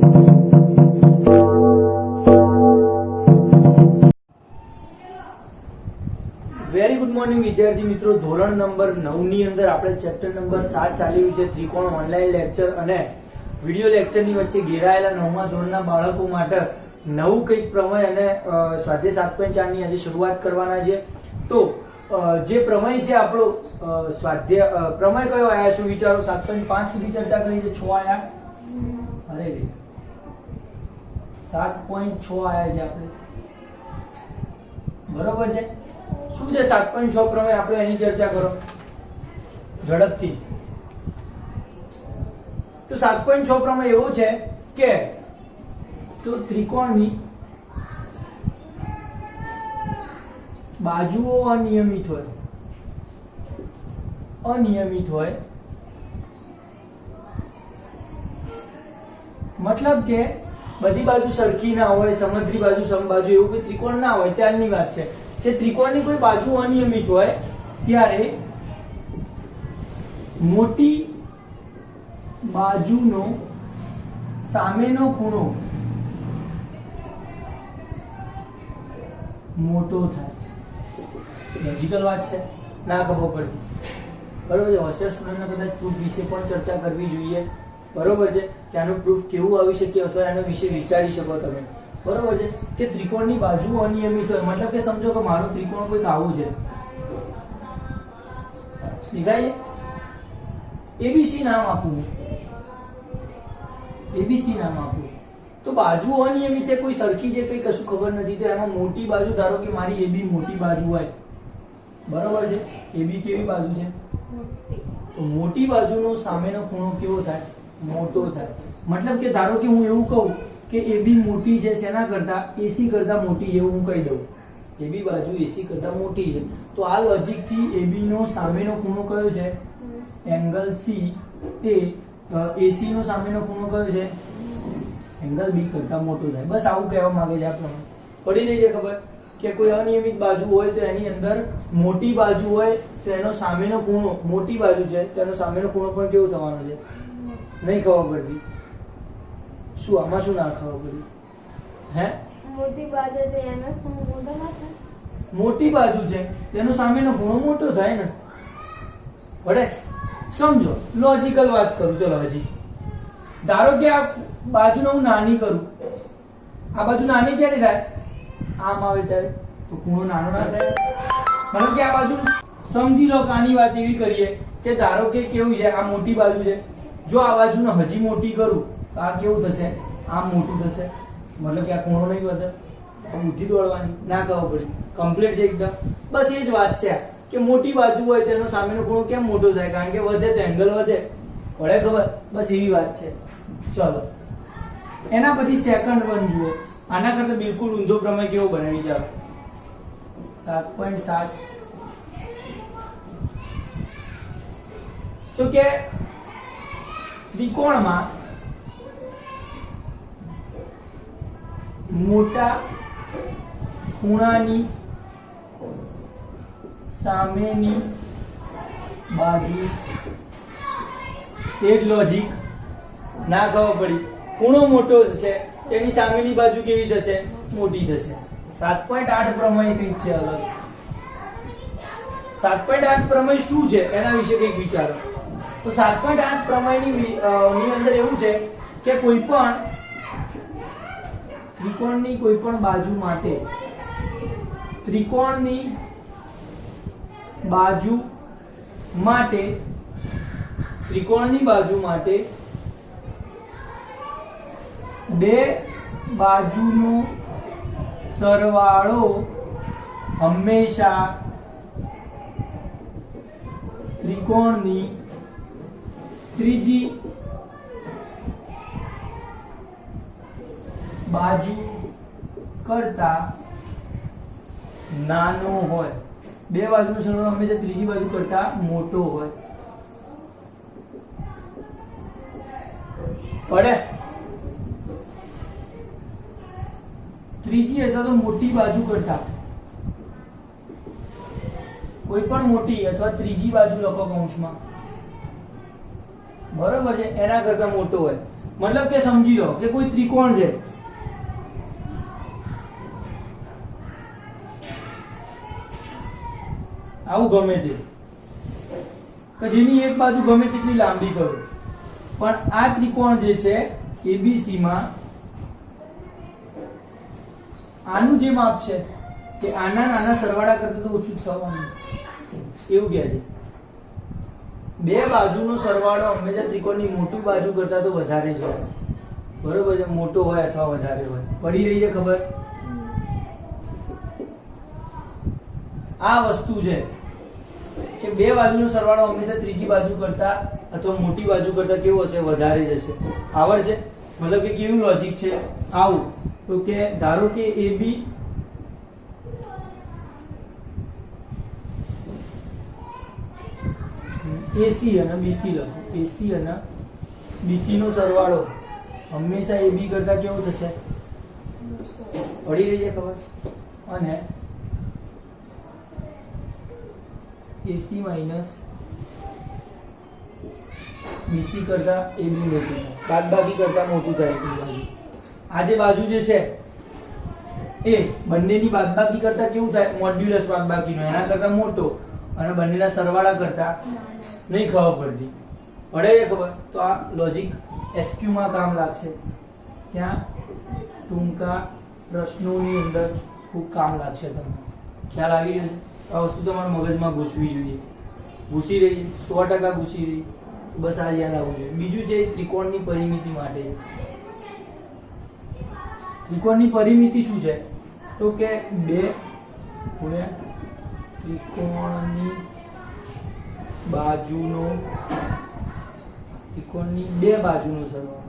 Very good morning વિદ્યાર્થી મિત્રો, ધોરણ નંબર 9 ની અંદર આપણે ચેપ્ટર નંબર 7 ચાલી રહ્યું છે ત્રિકોણ ઓનલાઈન લેક્ચર અને વિડિયો લેક્ચરની વચ્ચે ઘેરાયેલા 9મા ધોરણના બાળકો માટે નવું કંઈક પ્રમેય અને સ્વાધ્યાય 7.4 ની આજે શરૂઆત કરવાના છે. તો જે પ્રમેય છે આપણો સ્વાધ્યાય પ્રમેય કયો આયા શું વિચારો? 7.5 સુધી ચર્ચા કરી છે, 6 આયા. અરે રે 7.6 આયા છે આપણે, બરોબર છે. શું છે 7.6 પ્રમેય? આપણે એની ચર્ચા કરો ઝડપથી. તો 7.6 પ્રમેય એવો છે કે તો ત્રિકોણની બાજુઓ અનિયમિત હોય, મતલબ કે બધી બાજુ સરખી ના હોય, સમદ્રી બાજુ સમબાજુ એવું કોઈ ત્રિકોણ ના હોય ત્યારની વાત છે કે ત્રિકોણની કોઈ બાજુ અનિયમિત હોય ત્યારે મોટી બાજુનો સામેનો ખૂણો મોટો થાય. લોજિકલ વાત છે, ના ખબર પડી, બરોબર છે. હોશિયાર સ્ટુડન્ટને કદાચ પ્રૂફ વિશે પણ ચર્ચા કરવી જોઈએ, બરોબર છે, કે આનું પ્રૂફ કેવું આવી શકે અથવા એના વિશે વિચારી શકો તમે, બરોબર છે. કે ત્રિકોણની બાજુ અનિયમિત હોય મતલબ કે સમજો કે મારો ત્રિકોણ કોઈ આવું છે, દેખાય? એબીસી નામ આપું, એબીસી નામ આપું તો બાજુ અનિયમિત છે, કોઈ સરખી છે, કઈ કશું ખબર નથી. તો એમાં મોટી બાજુ, ધારો કે મારી એબી મોટી બાજુ હોય, બરોબર છે. એબી કેવી બાજુ છે? તો મોટી બાજુનો સામેનો ખૂણો કેવો થાય? મોટો થાય. મતલબ કે ધારો કે હું એવું કહું કે એબી મોટી છે શેના કરતા? એસી કરતા મોટી, એવું હું કહી દઉં. એબી બાજુ એસી કરતા મોટી છે તો આ લોજિક થી એબી નો સામેનો ખૂણો કયો છે? એંગલ સી એ એસી નો સામેનો ખૂણો કયો છે? એંગલ બી કરતા મોટો થાય. બસ આવું કહેવા માંગે છે આપણે. પડી રહી છે ખબર કે કોઈ અનિયમિત બાજુ હોય તો એની અંદર મોટી બાજુ હોય તો એનો સામેનો ખૂણો, મોટી બાજુ છે તો એનો સામેનો ખૂણો પણ કેવો થવાનો છે? નહીં ખબર પડતી. શું આમાં શું ના ખબર પડી? હે, મોટી બાજુ છે એનો ખૂણો મોટો ના થાય? મોટી બાજુ છે તેનો સામેનો ખૂણો મોટો થાય ને. બરાબર, સમજો. લોજિકલ વાત કરું, ચલો હજી ધારો કે આ બાજુને હું નાની કરું, આ બાજુ નાની ક્યારે થાય? આમ આવે ત્યારે, તો ખૂણો નાનો ના થાય. મતલબ કે આ બાજુ સમજી લો કે આની વાત એવી કરીએ કે ધારો કે કેવું છે, આ મોટી બાજુ છે, જો આ બાજુને હજી મોટી કરું તો આ કેવું થશે? આમ મોટું થશે. મતલબ કે આ ખૂણો નહીં વધે, બુદ્ધિ દોડવાની, ના ખબર પડી. કમ્પ્લીટ છે એકદમ. બસ એ જ વાત છે કે મોટી બાજુ હોય તેનો સામેનો ખૂણો કેમ મોટો થાય? કારણ કે વધે તો એંગલ વધે. પડે ખબર? બસ એવી વાત છે. ચલો એના પછી સેકન્ડ વન જુઓ. આના કરતા બિલકુલ ઊંધો પ્રમેય કેવો બનાવી? ચાલો 7.7. તો કે ત્રિકોણમાં મોટા ખૂણાની સામેની બાજુ, એ જ લોજિક. ના ખબર પડી. ખૂણો મોટો છે તેની સામેની બાજુ કેવી થશે? મોટી થશે. 7.8 પ્રમેય કંઈક છે અલગ. 7.8 પ્રમેય શું છે એના વિશે કંઈક વિચારો. તો 7.8 પ્રમેયની અંદર એવું છે કે કોઈ પણ ત્રિકોણની કોઈ પણ બાજુ માટે, ત્રિકોણની બાજુ માટે, ત્રિકોણની બાજુ માટે બે બાજુનો સરવાળો હંમેશા ત્રિકોણની ત્રીજી બાજુ કરતા નાનો હોય. બે બાજુનો સરવાળો હંમેશા ત્રીજી બાજુ કરતા મોટો હોય. પડે? ત્રીજી અથવા તો મોટી બાજુ કરતા, કોઈ પણ મોટી અથવા ત્રીજી બાજુ લખો કૌંસમાં, બરોબર છે, એના કરતા મોટો હોય. મતલબ કે સમજી લો કે કોઈ ત્રિકોણ છે, આવું ગમે તે, કે જેની એક બાજુ ગમે તેટલી લાંબી કરો, પણ આ ત્રિકોણ જે છે ABC માં આનું જે માપ છે તે આના નાના સરવાળા કરતા તો ઓછું જ થવાનું, એવું કહે છે. બે બાજુનો સરવાળો હંમેશા ત્રિકોણની મોટી બાજુ કરતા તો વધારે જ હોય, બરોબર છે, મોટો હોય અથવા વધારે હોય. પડી રહી છે ખબર? આ વસ્તુ છે કે બે બાજુનો સરવાળો હંમેશા ત્રીજી બાજુ કરતા અથવા મોટી બાજુ કરતા કેવો હશે? વધારે જ હશે. આવડશે? મતલબ કે કેવું લોજિક છે આવું, તો કે ધારો કે AB AC અને BC લખો. AC અને BC નો સરવાળો હંમેશા AB કરતા કેવો થશે? પડી રહી છે ખબર? અને AC માઇનસ BC કરતા AB મોટું થાય, બાદબાકી કરતા મોટું થાય એકની બાજુ. આ જે બાજુ જે છે એ બંનેની બાદબાકી કરતા કેવું થાય? મોડ્યુલસ બાદબાકીનો એના કરતા મોટો, અને બંનેના સરવાળા કરતા નહીં ખબર પડતી. પડે છે ખબર? તો આ લોજિક SQ માં કામ લાગશે. ત્યાં ટૂંકા પ્રશ્નોની અંદર ખૂબ કામ લાગશે તમને. ખ્યાલ આવી રહ્યો છે? આ વસ્તુ તમારા મગજમાં ઘૂસવી જોઈએ. ઘૂસી રહી, 100% ઘૂસી રહી. બસ આ યાદ આવવું જોઈએ. બીજું છે ત્રિકોણની પરિમિતિ માટે. ત્રિકોણની પરિમિતિ શું છે? તો કે 2 ગુણ્યા ત્રિકોણની બાજુનો સરવાળો.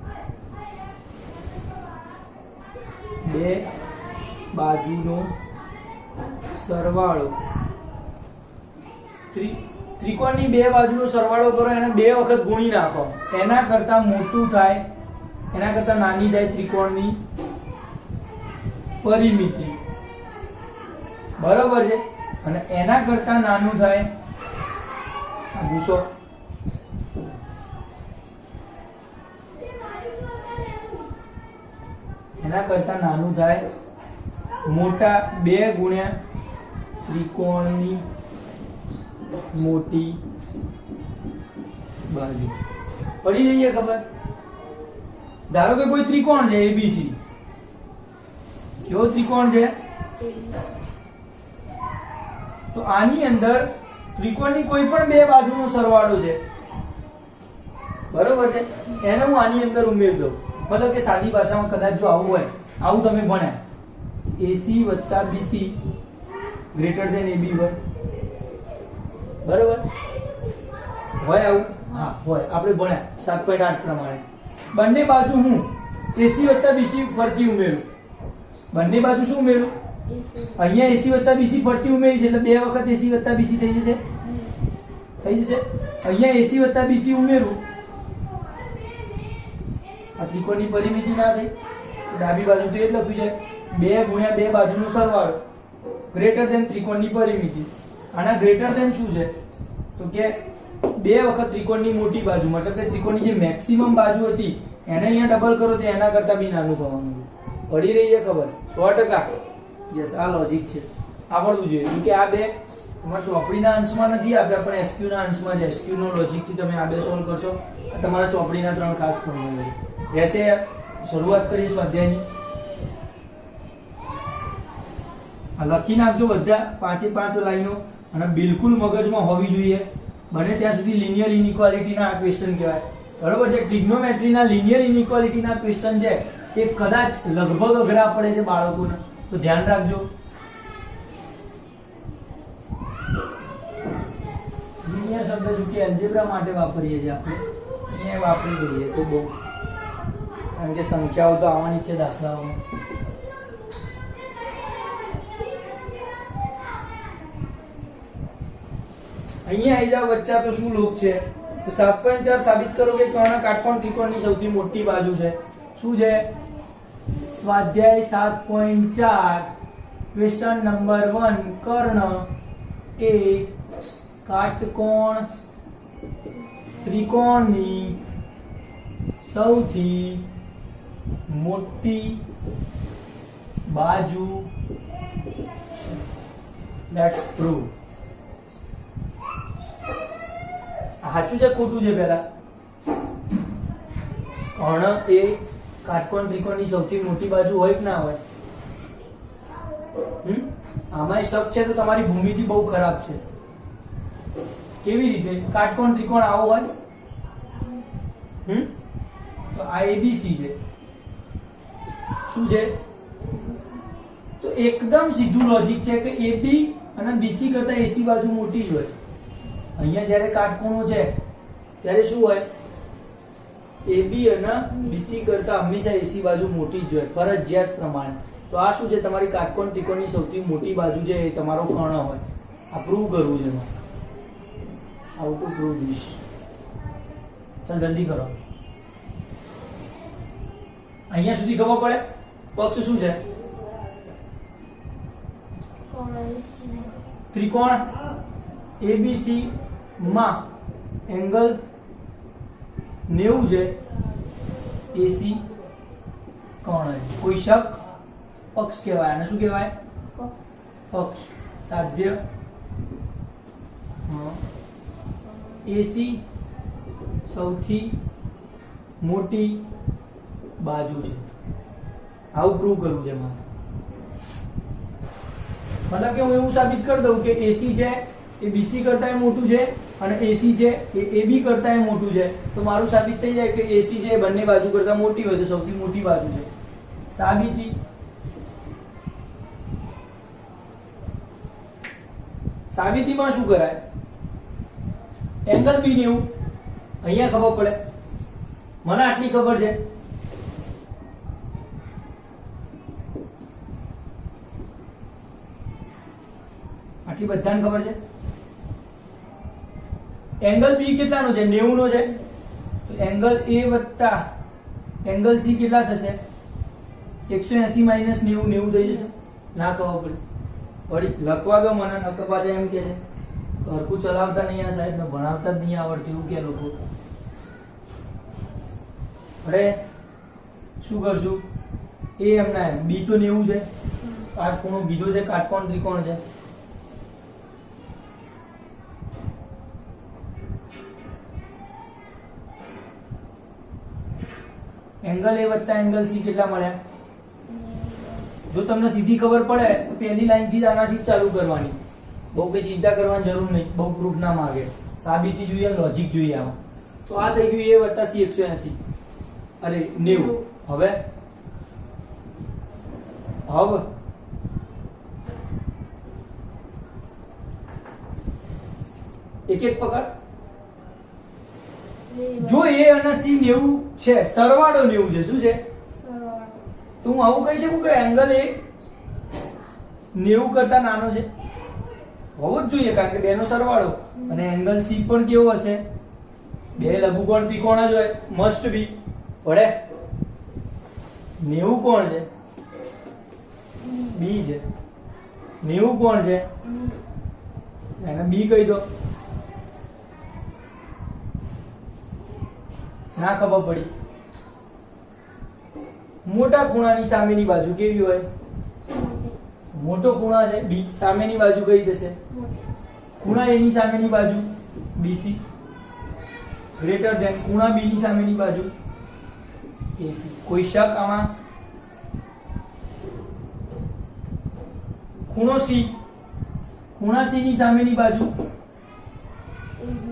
2 બાજુનો સરવાળો. ત્રિકોણની 2 બાજુનો સરવાળો કરો, એને 2 વખત ગુણી નાખો, એના કરતા મોટું થાય, એના કરતા નાની થાય ત્રિકોણની પરિમિતિ, બરોબર છે, અને એના કરતા નાનું થાય ભૂસો. એના કરતા નાનું થાય મોટા 2 ગુણ્યા ત્રિકોણની મોટી બાજુ. પડી રહી છે ખબર? ધારો કે કોઈ ત્રિકોણ છે ABC. કેવો ત્રિકોણ છે? તો આની અંદર ત્રિકોણની કોઈ પણ 2 બાજુનો સરવાળો છે, બરોબર છે, એને હું આની અંદર ઉમેરી દઉં. મતલબ કે સાદી ભાષામાં કદાચ જો આવું હોય, આવું તમે ભણ્યા, AC વત્તા BC ગ્રેટર ધેન AB હોય, બરોબર હોય આવું? હા હોય. આપણે ભણ્યા 7.8 પ્રમાણે. બંને બાજુ હું AC વત્તા BC ફરતી ઉમેરું. બંને બાજુ શું ઉમેરું? અહીંયા AC વત્તા BC ફરતી ઉમેરી છે, એટલે 2 વખત AC વત્તા BC થઈ જશે. અહીંયા AC વત્તા BC ઉમેરું, આ ત્રિકોણની પરિમિતિ ના થઈ, ડાબી બાજુ તો એ જ લખ્યું છે 2 ગુણ્યા 2 બાજુનો સરવાળો ગ્રેટર ધેન ત્રિકોણની પરિમિતિ. આના ગ્રેટર ધેન શું છે? તો કે 2 વખત ત્રિકોણની મોટી બાજુ, મતલબ કે ત્રિકોણની જે મેક્સિમમ બાજુ હતી એને અહીંયા ડબલ કરો તો એના કરતા બી નાનું થવાનું. પડી રહી છે ખબર? 100%. યસ, આ લોજિક છે, આવડવું જોઈએ. કેમ કે આ બે તમારા ચોપડીના અંશમાં નથી આપ્યા, પણ SQ ના અંશમાં છે. SQ નો લોજિક થી તમે આ બે સોલ્વ કરશો, તમારા ચોપડીના 3 ખાસ ફોર્મ્યુલા છે. એસે શરૂઆત કરીએ સ્વાધ્યાયની. લખી નાખજો બધા 5 લાઈનો, અને બિલકુલ મગજમાં હોવી જોઈએ. બને ત્યાં સુધી લિનિયર ઇનઇક્વાલિટીના આ ક્વેશ્ચન કહેવાય, બરોબર છે. ટ્રિગ્નોમેટ્રીના લિનિયર ઇનઇક્વાલિટીના ક્વેશ્ચન છે એ કદાચ લગભગ અઘરા પડે છે બાળકોને, તો ધ્યાન રાખજો. લિનિયર શબ્દ જો કે એલ્જેબ્રા માટે વાપરીએ છીએ આપણે, એ વાપરી દઈએ તો બહુ, કારણ કે સંખ્યાઓ તો આવવાની છે દાખલાઓમાં. અહીંયા આવી જાવ બચ્ચા, તો શું લોક છે? તો 7.4 સાબિત કરો કે કર્ણ કાટકોણ ત્રિકોણની સૌથી મોટી બાજુ છે. શું છે? સ્વાધ્યાય 7.4 ક્વેશ્ચન નંબર 1, કર્ણ એ કાટકોણ ત્રિકોણની સૌથી મોટી બાજુ લેટ્સ પ્રૂવ. સાચું છે ખોટું છે? પહેલા કર્ણ એ કાટકોણ ત્રિકોણની સૌથી મોટી બાજુ હોય કે ના હોય? આમાં શક છે તો તમારી ભૂમિતિ બહુ ખરાબ છે. કેવી રીતે? કાટકોણ ત્રિકોણ આવો હોય તો આ એબીસી છે. શું છે? તો એકદમ સીધું લોજિક છે કે એબી અને બીસી કરતા એસી બાજુ મોટી જ હોય. અહીંયા જ્યારે કાટકોણો છે ત્યારે શું હોય? એબી અને બીસી કરતા હંમેશા એસી બાજુ મોટી જ હોય ફરજિયાત પ્રમાણે. તો આ શું છે? તમારી કાટકોણ ત્રિકોણની સૌથી મોટી બાજુ છે એ તમારો કર્ણ હોય. આ પ્રૂવ કરવું છે મારે. How to prove this? ચાલ જલ્દી કરો. અહીંયા સુધી ખબર પડે પક્ષ શું છે? ત્રિકોણ એબીસી માં એંગલ 90 છે. એસી કર્ણ છે. કોઈ શક? પક્ષ કહેવાય. આને શું કહેવાય? પક્ષ. સાધ્ય એસી સૌથી મોટી બાજુ છે. આવું પ્રૂવ કરવું છે મારે. મતલબ કે હું એવું સાબિત કરી દઉં કે એસી છે એ બીસી કરતા મોટું છે અને એસી છે એ એબી કરતા મોટું છે, તો મારું સાબિત થઈ જાય કે એસી છે બંને બાજુ કરતા મોટી હોય તો સૌથી મોટી બાજુ છે. સાબિતી. સાબિતીમાં શું કરાય? એંગલ બી 90 અહીંયા ખબર પડે. મને આટલી ખબર છે. આટલી બધાને ખબર છે. એંગલ બી કેટલાનો છે? 90 નો છે. તો એંગલ એ વત્તા એંગલ સી કેટલા થશે? 180 માઇનસ 90 90 થઈ જશે. ના ખબર પડે વળી લખવા દો મને. નકર પાછા એમ કે છે હરખું ચલાવતા નહીં આ સાહેબ ને ભણાવતા જ નહીં આવડતું એવું કે લોકો. અરે શું કરશું? એ એમના એમ બી તો 90 છે. કાટખૂણો કીધો છે, કાટકોણ ત્રિકોણ છે. એંગલ એ વત્તા એંગલ સી કેટલા મળ્યા? જો તમને સીધી ખબર પડે તો પહેલી લાઈન થી આનાથી જ ચાલુ કરવાની. બહુ કઈ ચિંતા કરવાની જરૂર નહીં. બહુ પ્રૂફ ના માંગે. સાબિતી જોઈએ, લોજિક જોઈએ આમાં. તો આ થઈ ગયું એ વત્તા સી 180. અરે 90. હવે એક એક પકડ. જો એ અને સી 90 છે, સરવાળો 90 છે. શું છે? તો હું આવું કહી શકું કે એંગલ એ 90 કરતા નાનો છે? હોવો જ જોઈએ કારણ કે બેનો સરવાળો. અને એંગલ સી પણ કેવો હશે? બે લઘુકોણ ત્રિકોણ જ હોય. Must be. પડે 90 કોણ છે? બી છે. 90 કોણ છે? એને બી કહી દો. ના ખબર પડી. મોટા ખૂણાની સામેની બાજુ કેવી હોય? મોટો ખૂણા છે બી. સામેની બાજુ કઈ થશે? ખૂણા એ ની સામેની બાજુ બીસી ગ્રેટર ધેન ખૂણા બી ની સામેની બાજુ એસી. કોઈ શક આમાં? ખૂણો સી, ખૂણા સી ની સામેની બાજુ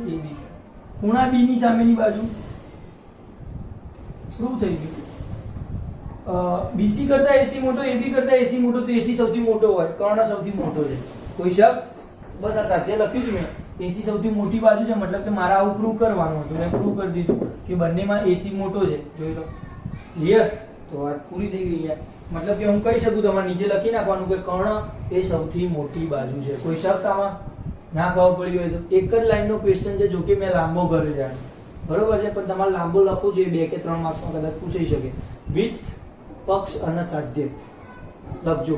એબી. ખૂણા બી ની સામેની બાજુ પ્રૂવ થઈ ગયું. બીસી કરતા એસી મોટો, એબી કરતા એસી મોટો, તો એસી સૌથી મોટો હોય. કર્ણ સૌથી મોટો છે. કોઈ શક? બસ આ સાથે લખ્યું જ મેં. એસી સૌથી મોટી બાજુ છે મતલબ કે મારે આવું પ્રૂવ કરવાનું હતું. મેં પ્રૂવ કરી દીધું કે બંનેમાં એસી મોટો છે. જોઈ લો. ક્લિયર? તો વાત પૂરી થઈ ગઈ યાર. મતલબ કે હું કહી શકું તમારે નીચે લખી નાખવાનું કે કર્ણ એ સૌથી મોટી બાજુ છે. કોઈ શક આમાં? ના ખબર પડી હોય તો એક જ લાઈનનો ક્વેશ્ચન છે. જો કે મેં લાંબો કર્યો છે બરોબર છે, પણ તમારે લાંબો લખવું જોઈએ. 2 કે 3 માર્ક્સમાં કદાચ પૂછાઈ શકે. વિથ પક્ષ અને સાધ્ય લખજો.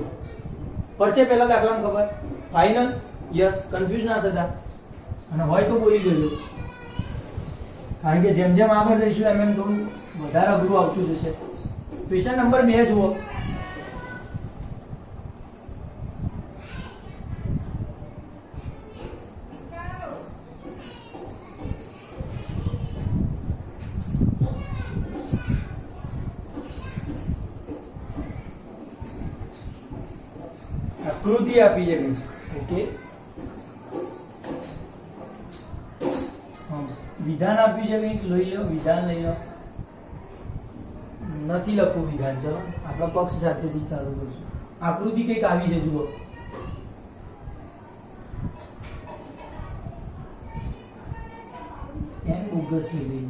પડશે પહેલા દાખલામાં ખબર? ફાઇનલ? યસ. કન્ફ્યુઝ ના થતા. અને હોય તો બોલી દેજો. કારણ કે જેમ જેમ આગળ જઈશું એમ એમ થોડું વધારે અઘરું આવતું જશે. ક્વેશ્ચન નંબર 2 જુઓ. આકૃતિ આપી છે કંઈક. ઓકે, વિધાન આપ્યું છે કંઈક, લઈ લો વિધાન, લઈ લો. નથી લખવું વિધાન, ચલો આપણા પક્ષ સાથેથી ચાલુ કરશું. આકૃતિ કંઈક આવી છે, જુઓ. એમ બોગસ થઈ ગઈ.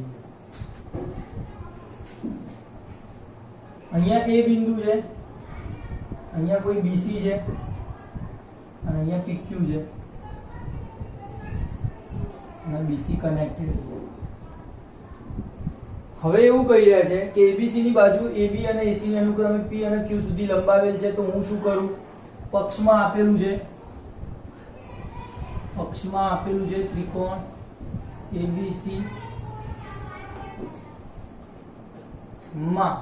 અહીંયા એ બિંદુ છે, અહીંયા કોઈ બીસી છે અને અહીંયા પીક્યુ છે અને બીસી કનેક્ટેડ. હવે એવું કહી રહ્યા છે કે એબીસી ની બાજુ AB અને AC ને અનુક્રમે P અને Q સુધી લંબાવેલ છે. તો હું શું કરું? પક્ષમાં આપેલું છે, પક્ષમાં આપેલું છે ત્રિકોણ ABC માં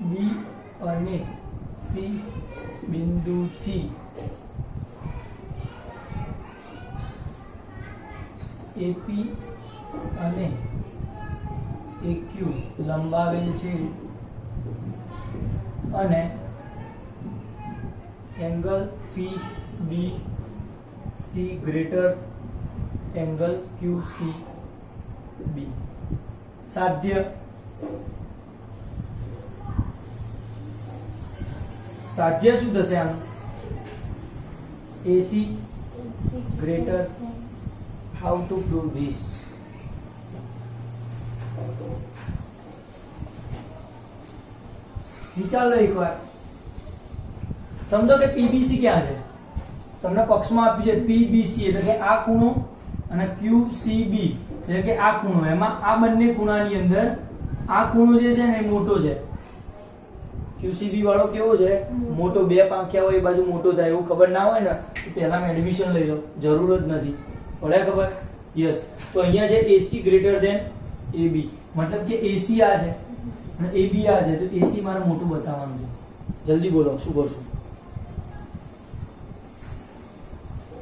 B અને C બિંદુથી AP અને AQ લંબાવેલ છે અને angle PBC greater angle QCB. સાધ્ય શું થશે આનું? AC greater. How to prove this? વિચારો એકવાર. સમજો કે PBC ક્યાં છે? તમને પક્ષમાં આપ્યું છે PBC એટલે કે આ ખૂણો અને QCB એટલે કે આ ખૂણો. એમાં આ બંને ખૂણાની અંદર આ ખૂણો જે છે ને એ મોટો છે. QCB વાળો કેવો છે? મોટો. બે પાંખ્યા હોય એ બાજુ મોટો થાય. એવું ખબર ના હોય ને તો પહેલા એડમિશન લઈ લો, જરૂર જ નથી. પડે ખબર? યસ. તો અહીંયા છે AC ગ્રેટર ધેન AB, મતલબ કે AC આ છે અને AB આ છે. તો AC મારે મોટું બતાવવાનું છે. જલ્દી બોલો, શું કરશું?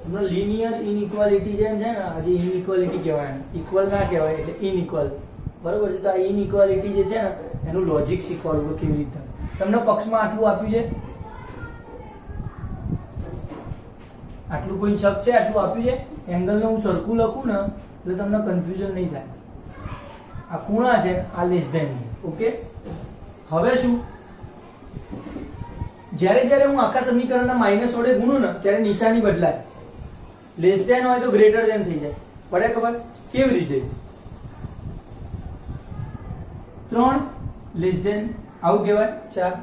તમને લિનિયર ઇનઇક્વાલિટી જેમ છે ને, આજે ઇનઇક્વાલિટી કહેવાય, ઇક્વલ ના કહેવાય, એટલે ઇનઇક્વલ. બરોબર છે? તો આ ઇનઇક્વાલિટી જે છે ને એનું લોજિક શીખવાડું તો કેવી રીતે. તમને પક્ષમાં આટલું આપ્યું છે, આટલું કોઈ શક છે? આટલું આપ્યું છે. એંગલને હું સરખું લખું ને એટલે તમને કન્ફ્યુઝન નહીં થાય. આ ખૂણા છે, આ લેસ ધેન છે. ઓકે, હવે શું? જ્યારે જ્યારે હું આખા સમીકરણના માઈનસ વડે ગુણું ને ત્યારે નિશાની બદલાય. લેસ ધેન હોય તો ગ્રેટર ધેન થઈ જાય. પડે ખબર? કેવી રીતે? 3 લેસ ધેન આવું કહેવાય. 4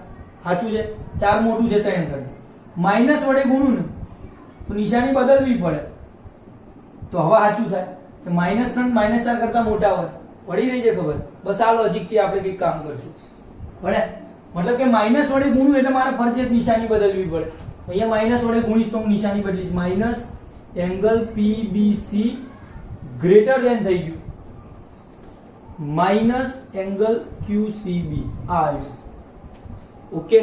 સાચું છે, 4 મોટું છે 3 કરતા. માઈનસ વડે ગુણું ને તો નિશાની બદલવી પડે. તો હવે સાચું થાય કે -3 -4 કરતા મોટા હોય. પડી રહી છે ખબર? બસ આ લોજિક થી આપણે કંઈક કામ કરશું. પડે? મતલબ કે માઈનસ વડે ગુણું એટલે મારે ફરજિયાત નિશાની બદલવી પડે. અહીંયા માઈનસ વડે ગુણીશ તો હું નિશાની બદલીશ. Minus angle PBC greater than થઈ ગયું માઈનસ એંગલ QCB આ આવ્યું. ઓકે,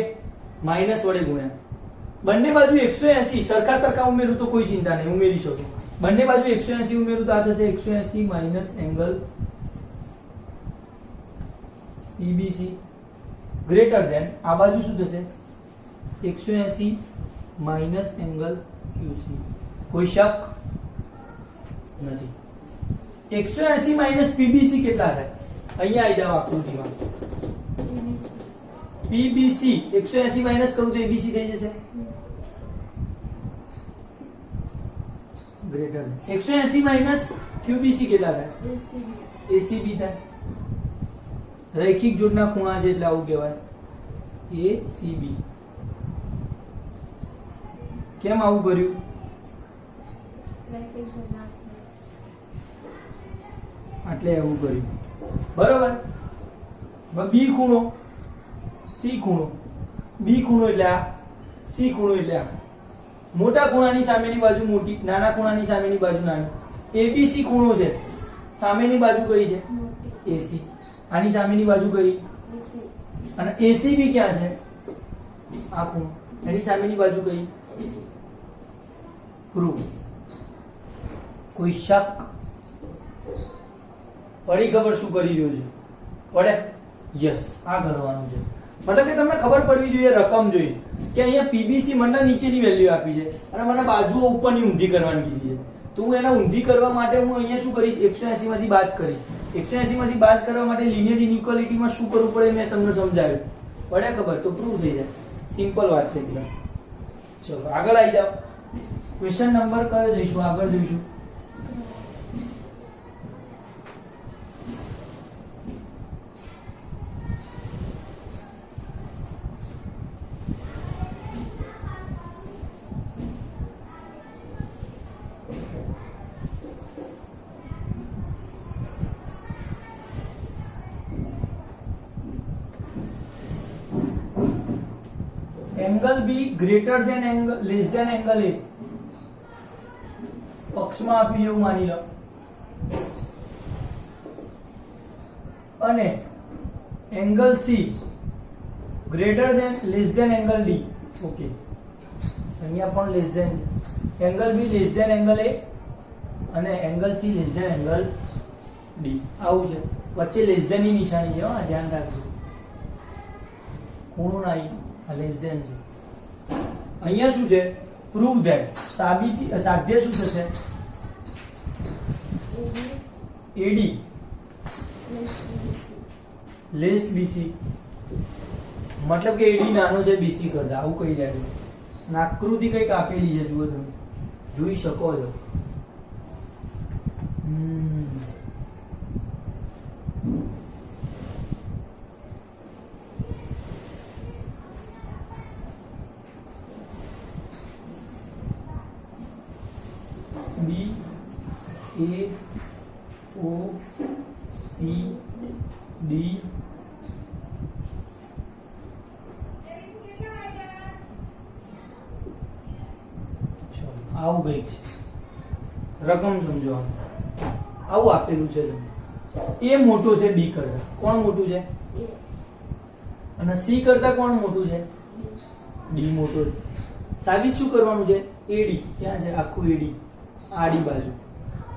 માઈનસ વડે ગુણ્યા. બંને બાજુ 180 સરખા સરખા ઉમેરું તો કોઈ ચિંતા નહીં, ઉમેરી શકો. બંને બાજુ 180 ઉમેરું તો આ થશે 180 minus angle PBC greater than આ બાજુ શું થશે? 180 માઈનસ એંગલ QC. કોઈ શક નથી. 180 માઈનસ PBC કેટલા થાય? અહીંયા આવી જાવ આકૃતિમાં. PBC 180 માઈનસ કરું તો ABC થઈ જશે. ગ્રેટર 180 માઈનસ QBC કેટલા થાય? ACB થાય. રૈખિક જોડના ખૂણા છે એટલે આવું કહેવાય ACB. કેમ આવું કર્યું? એટલે એવું કર્યું. બરાબર. B ખૂણો, C ખૂણો. B ખૂણો એટલે આ, C ખૂણો એટલે આ. મોટા ખૂણાની સામેની બાજુ મોટી, નાના ખૂણાની સામેની બાજુ નાની. એબીસી ખૂણો છે, સામેની બાજુ કઈ છે? મોટી એસી. આની સામેની બાજુ કઈ? એસી અને એસી બી ક્યાં છે? આ ખૂણો. એની સામેની બાજુ કઈ? પ્રૂવ. કોઈ શક? પડી ખબર શું કરી રહ્યો છે? પડે? યસ, આ કરવાનું છે. મતલબ કે તમને ખબર પડવી જોઈએ, રકમ જોઈએ કે અહીંયા પીબીસી મને નીચેની વેલ્યુ આપી છે અને મને બાજુઓ ઉપરની ઊંધી કરવાની કીધી છે. તો હું એના ઊંધી કરવા માટે હું અહીંયા શું કરીશ? 180 માંથી બાદ કરીશ. 180 માંથી બાદ કરવા માટે લિનિયર ઇનઇક્વાલિટીમાં શું કરવું પડે મેં તમને સમજાવ્યું. પડે ખબર? તો પ્રૂવ થઈ જાય. સિમ્પલ વાત છે એકદમ. ચલો આગળ આવી જાઓ. ક્વેશ્ચન નંબર કયો જઈશું? આગળ જોઈશું. Angle B greater than angle less than angle A પક્ષમાં આપી એવું માની લો અને angle C greater than less than angle D. Okay, અહીંયા પણ લેસ ધેન છે. Angle B less than angle A અને angle C less than angle D. આવું છે. વચ્ચે લેસ ધેન ની નિશાની છે, હા ધ્યાન રાખજો. ખૂણો ના આ લેસ ધેન છે. અહીંયા શું છે? Prove that. સાબિતી સાધ્ય શું થશે? એડી લેસ બીસી. મતલબ કે એડી નાનો છે બીસી કરતા, આવું કહી જાય. અને આકૃતિ કઈક આપેલી છે, જુઓ તમે જોઈ શકો છો. બી એ ઓ સી ડી આવું કઈક છે. રકમ સમજો. આવું આપેલું છે તમને. એ મોટો છે બી કરતા. કોણ મોટું છે? અને સી કરતા કોણ મોટું છે? ડી મોટો છે. સાબિત શું કરવાનું છે? એડી ક્યાં છે? આખું એડી આડી બાજુ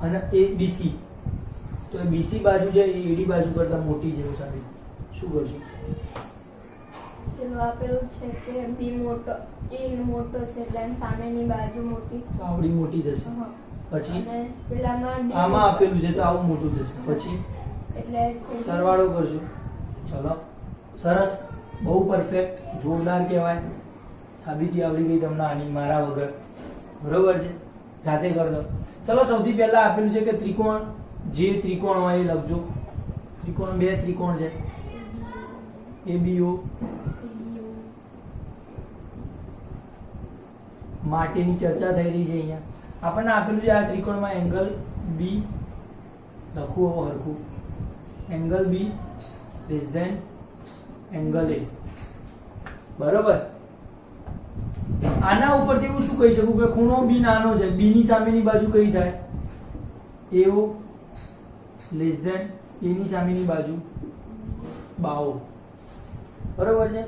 અને એ બીસી. તો એ બીસી બાજુ છે એ એડી બાજુ કરતા મોટી છે એવું સાબિત. શું કરશું? પેલું આપેલું છે કે બી મોટો એ મોટો છે એટલે એની સામેની બાજુ મોટી તો આવડી મોટી થશે. હા. પછી અને પેલામાં ડી આમાં આપેલું છે તો આવું મોટું થશે. પછી એટલે સરવાળો કરશું. ચલો સરસ, બહુ પરફેક્ટ, જોરદાર કહેવાય. સાબિતી આવડી ગઈ તમને આની મારા વગર. બરોબર છે, જાતે કરી દો. ચલો સૌથી પહેલા આપેલું છે કે ત્રિકોણ, જે ત્રિકોણ હોય એ લખજો. ત્રિકોણ, બે ત્રિકોણ છે ABO માટેની ચર્ચા થઈ રહી છે. અહીંયા આપણને આપેલું છે આ ત્રિકોણમાં એંગલ બી લખવું હવે હરખું. Angle B less than angle A. બરોબર. આના ઉપરથી હું શું કહી શકું કે ખૂણો બી નાનો છે. બી ની સામેની બાજુ કઈ થાય? AO લેસ ધેન એ ની સામેની બાજુ બાઓ. બરોબર છે.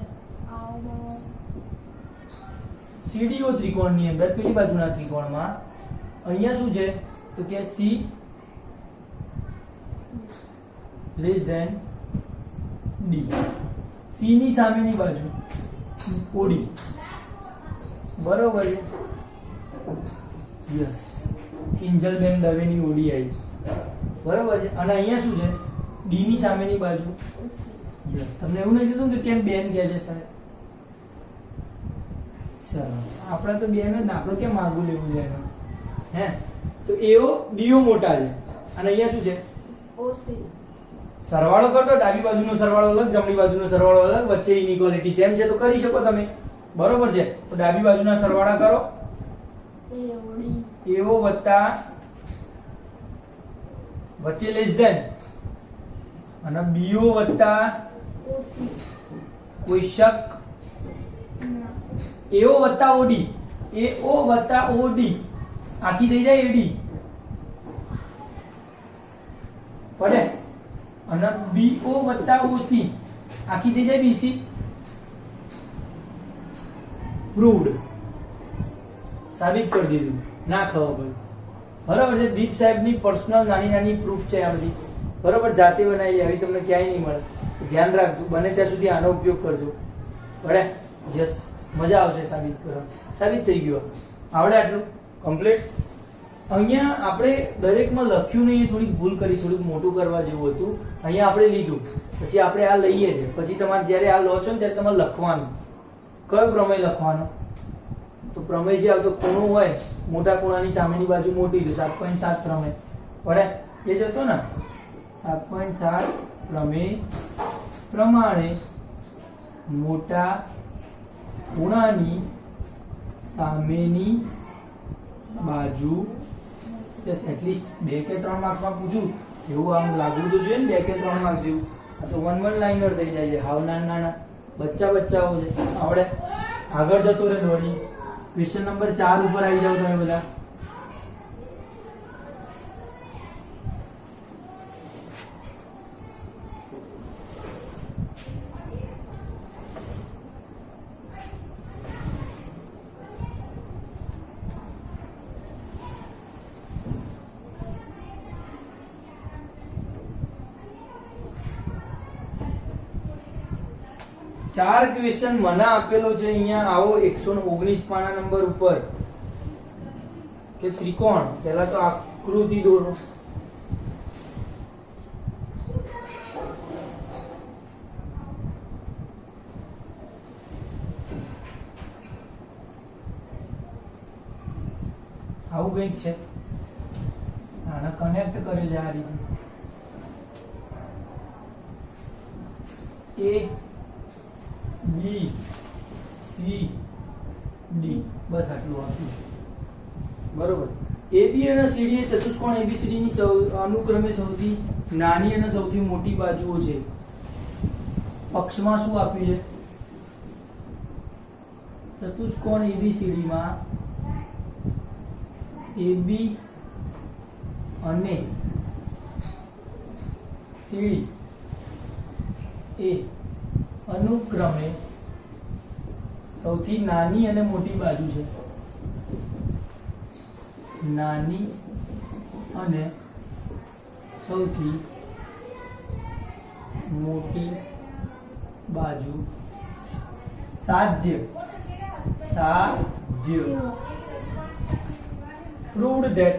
CDO ત્રિકોણની અંદર પેલી બાજુના ત્રિકોણમાં અહીંયા શું છે તો કે C less than D. C ની સામેની બાજુ OD. બરોબર છે. યસ, કિંજલબેન દવેની OD આવી. બરોબર છે. અને અહીંયા શું છે? D ની સામેની બાજુ. યસ, તમને એવું નથી થતું કે કેમ બેન કહે છે સાહેબ? ચલો આપણે તો બેન જ ને, આપણે કેમ આગું લેવું છે એનું? હે તો એઓ બીઓ મોટા છે અને અહીંયા શું છે? OC. સરવાળો કરતો, ડાબી બાજુનો સરવાળો અલગ, જમણી બાજુનો સરવાળો અલગ, વચ્ચે ઇનઇક્વાલિટી સેમ છે તો કરી શકો તમે. બરોબર છે. તો ડાબી બાજુના સરવાળા કરો. AO વત્તા વચ્ચે લેસ ધેન અને BO વત્તા કોઈ શક? AO વત્તા OD. AO વત્તા OD આખી થઈ જાય AD. પડે અને BO વત્તા OC આખી થઈ જાય BC. પ્રૂવડ, સાબિત કરી દીધું. ના ખબર પડી. બરાબર છે. દીપ સાહેબની પર્સનલ નાની નાની પ્રૂફ છે આ બધી. બરાબર, જાતે બનાવી આવી તમને ક્યાંય નહીં મળે. ધ્યાન રાખજો, બને ત્યાં સુધી આનો ઉપયોગ કરજો. બરાબર, યસ, મજા આવશે સાબિત કરવા. સાબિત થઈ ગયું. આવડે આટલું કમ્પ્લીટ. અહીંયા આપણે દરેકમાં લખ્યું નહીં, થોડીક ભૂલ કરી, થોડુંક મોટું કરવા જેવું હતું. અહીંયા આપણે લીધું, પછી આપણે આ લઈએ છીએ, પછી તમારે જ્યારે આ લો છો ને ત્યારે તમારે લખવાનું. કયો પ્રમેય લખવાનો? તો પ્રમેય જે આવતો ખૂણો હોય, મોટા ખૂણાની સામેની બાજુ મોટી, તો 7.7 પ્રમેય પડે. એ જ હતો ને, 7.7 પ્રમેય પ્રમાણે મોટા ખૂણાની સામેની બાજુ. જસ્ટ એટલીસ્ટ 2 કે 3 માર્ક્સમાં પૂછું એવું આમ લાગવું તો જોઈએ ને, 2 કે 3 માર્ક્સ જેવું. આ તો 1 લાઇનર થઈ જાય છે. હાવ નાના બચ્ચાઓ છે. આવડે. આગળ જતો રહે દોડી. ક્વેશ્ચન નંબર 4 ઉપર આવી જાવ તમે બધા. ચાર ક્વેશ્ચન મને આપેલો છે અહીંયા. આવો 119 પાના નંબર ઉપર કે ત્રિકોણ. પહેલા તો આકૃતિ દોરો. આવું કંઈક છે. આને કનેક્ટ કરે છે આ રીતે. A B C D, બસ આટલું આપ્યું. બરોબર. AB અને CD એ ચતુષ્કોણ ABCD ની અનુક્રમે સૌથી નાની અને સૌથી મોટી બાજુઓ છે. પક્ષમાં શું આપ્યું છે? ચતુષ્કોણ ABCD માં AB અને CD એ અનુક્રમે સૌથી નાની અને મોટી બાજુ છે. નાની અને સૌથી મોટી બાજુ. સાધ્ય proved that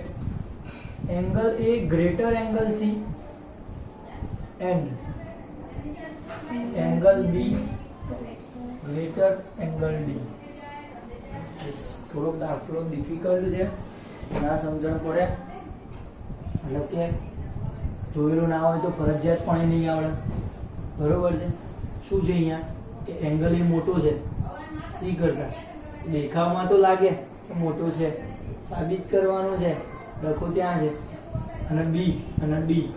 angle A greater angle C and angle B greater angle D. થોડોક દાખલો ડિફિકલ્ટ છે, ના સમજણ પડે એટલે કે જોયેલું ના હોય તો ફરજિયાત પણ નહીં આવડે. બરોબર છે. શું છે અહીંયા કે એંગલ એ મોટો છે સી કરતા. દેખાવમાં તો લાગે કે મોટો છે, સાબિત કરવાનો છે, લખો ત્યાં છે. અને બી અને ડી,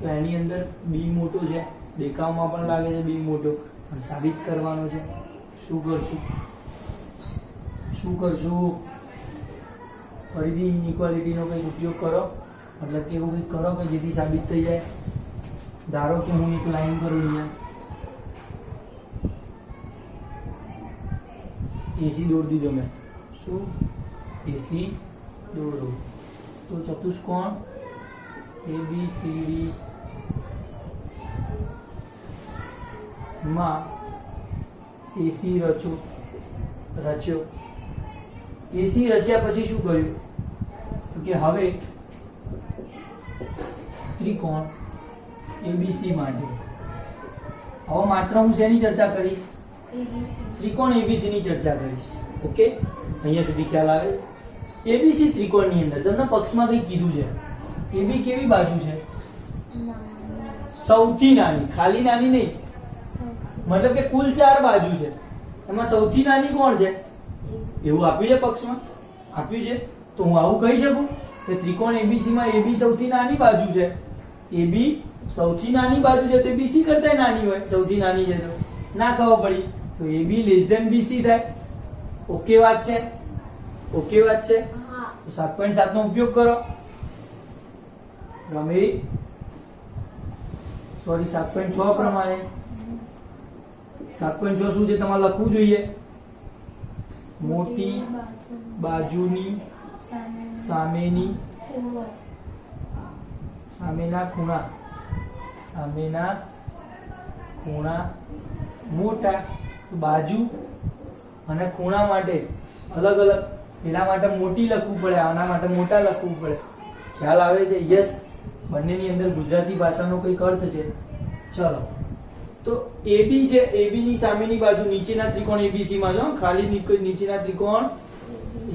તો એની અંદર બી મોટો છે, દેખાવમાં પણ લાગે છે બી મોટો, અને સાબિત કરવાનો છે. શું કરશું? ફરીથી ઇનઇક્વાલિટીનો કંઈક ઉપયોગ કરો, મતલબ કે એવું કંઈક કરો કે જેથી સાબિત થઈ જાય. ધારો કે હું એક લાઈન કરું અહીંયા, એસી દોરી દીધો મેં. શું? એસી દોરો. તો ચતુષ્કોણ ABCD માં એસી રચ્યો. એસી રચ્યા પછી શું કર્યું? તો કે હવે ત્રિકોણ ABC માટે હવે માત્ર હું શેની ચર્ચા કરીશ? ત્રિકોણ ABC ની ચર્ચા કરીશ. ઓકે, અહીંયા સુધી ખ્યાલ આવે? ABC ત્રિકોણની અંદર તમને પક્ષમાં કંઈ કીધું છે. AB કેવી બાજુ છે? સૌથી નાની. ખાલી નાની નહીં, મતલબ કે કુલ 4 બાજુ છે, એમાં સૌથી નાની કોણ છે? એવું આપ્યું છે પક્ષમાં? આપ્યું છે. તો હું આવું કહી શકું કે ત્રિકોણ ABC માં AB સૌથી નાની બાજુ છે. AB સૌથી નાની બાજુ છે તો BC કરતા નાની હોય. સૌથી નાની છે તો ના ખબર પડી તો AB BC થાય. ઓકે વાત છે? ઓકે વાત છે. તો 7.7 નો ઉપયોગ કરો. પ્રમેય સોરી 7.6 પ્રમાણે 7.6 શું છે તમારે લખવું જોઈએ મોટી બાજુની સામેની સામેના ખૂણા મોટા. બાજુ અને ખૂણા માટે અલગ અલગ, પેલા માટે મોટી લખવું પડે, આના માટે મોટા લખવું પડે. ખ્યાલ આવે છે? યસ. બંનેની અંદર ગુજરાતી ભાષાનો કંઈક અર્થ છે. ચલો, તો AB છે, AB ની સામેની બાજુ નીચેના ત્રિકોણ ABC માં જો ખાલી નીચેના ત્રિકોણ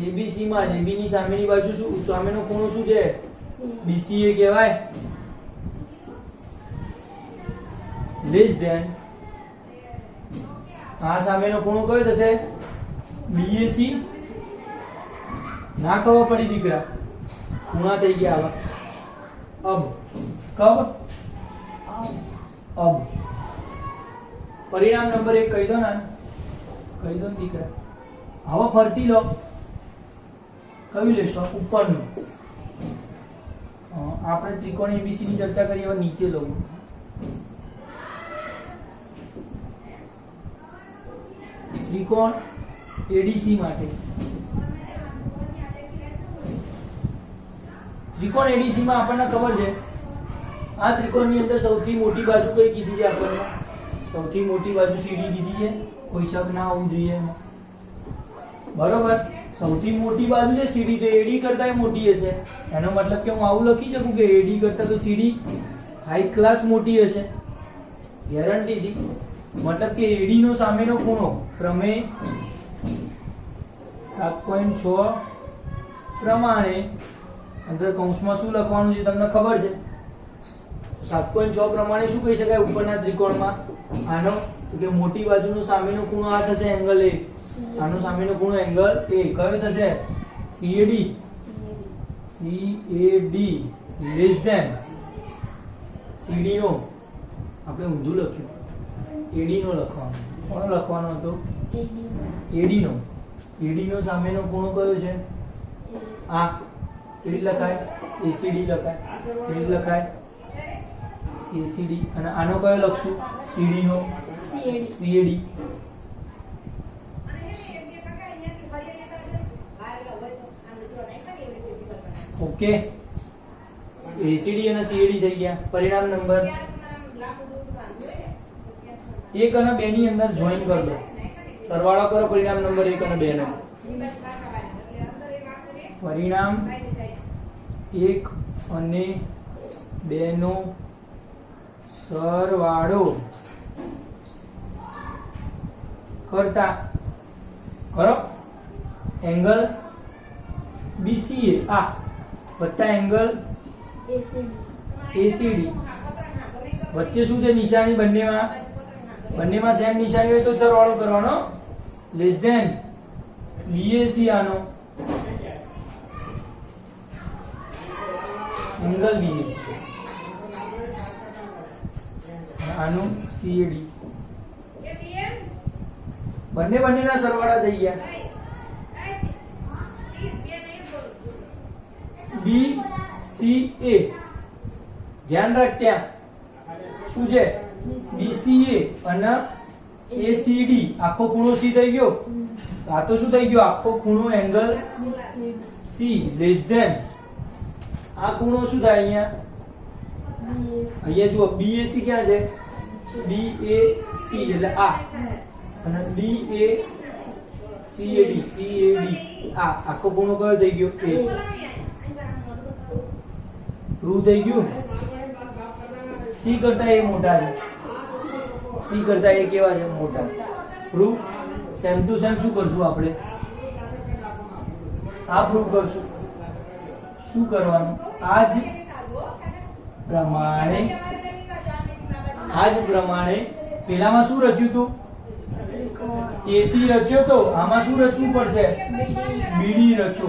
ABC માં AB ની સામેની બાજુ શું, સામેનો ખૂણો શું છે? BCA કહેવાય. લેસ ધેન આ સામેનો ખૂણો કયો થશે? BAC. ના ખબર પડી દીકરા, ખૂણા થઈ ગયા. હવે અબ પરિણામ નંબર 1 કહી દો ને, કહી દો ને દીકરા. હવે ફરતી લો, કયું લેશો? ઉપરનું. આપણે ત્રિકોણ ABC ની ચર્ચા કરી, હવે નીચે લો. ત્રિકોણ ADC માટે. ત્રિકોણ ADC માં આપણને ખબર છે આ ત્રિકોણની અંદર સૌથી મોટી બાજુ કઈ કીધી છે આપણને? સૌથી મોટી બાજુ CD કીધી છે. કોઈ શક ના હોવું જોઈએ એમાં. બરોબર, સૌથી મોટી બાજુ છે CD, તો AD કરતા મોટી હશે. એનો મતલબ કે હું આવું લખી શકું કે AD કરતા તો CD હાઈ ક્લાસ મોટી હશે, ગેરંટીથી. મતલબ કે AD નો સામેનો ખૂણો પ્રમેય 7.6 પ્રમાણે, અંદર કૌંસમાં શું લખવાનું છે તમને ખબર છે? 7.6 પ્રમાણે શું કહી શકાય ઉપરના ત્રિકોણમાં? આનો તો કે મોટી બાજુનો સામેનો ખૂણો આ થશે એંગલ A. આનો સામેનો ખૂણો એંગલ A કયો થશે? CAD લેસ ધેન CD નો, આપણે ઊંધું લખ્યું, AD નો લખવાનો. કોનો લખવાનો હતો? AD નો. AD નો સામેનો ખૂણો કયો છે? આ. કેવી લખાય? ACD લખાય. કેવી લખાય? ACD. અને આનો કયો લખશું? CD નો CAD. ઓકે, ACD અને CAD થઈ ગયા. પરિણામ નંબર 1 અને 2 ની અંદર જોઈન કરી દો, સરવાળો કરો પરિણામ નંબર 1 અને 2 નો. પરિણામ 1 અને 2 નો સરવાળો કરતા કરો એંગલ BCA આ વત્તા એંગલ ACD. વચ્ચે શું છે નિશાની? બંનેમાં સેમ નિશાની હોય તો સરવાળો કરવાનો. લેસ ધેન BAC આનો એંગલ BAC, આનું CAD. બંનેના સરવાળા થઈ ગયા. BCA ધ્યાન રાખ, ત્યાં શું છે? BCA અને ACD. આખો ખૂણો C થઈ ગયો. આ તો શું થઈ ગયો? આખો ખૂણો એંગલ C લેસ ધેન આ ખૂણો શું થાય અહીંયા? અહીંયા જુઓ BAC ક્યાં છે? BAC એટલે આ, અને CAD આ આખો ખૂણો કયો થઈ ગયો? A. પ્રૂવ થઈ ગયું. C કરતા એ મોટા છે. C કરતા એ કેવા છે? મોટા. પ્રૂવ. સેમ ટુ સેમ શું કરશું આપણે? આ પ્રૂવ કરશું. શું કરવાનું? આ જ પ્રમાણે પેલામાં શું રચ્યું હતું? AC રચ્યો તો આમાં શું રચવું પડશે? BD રચો.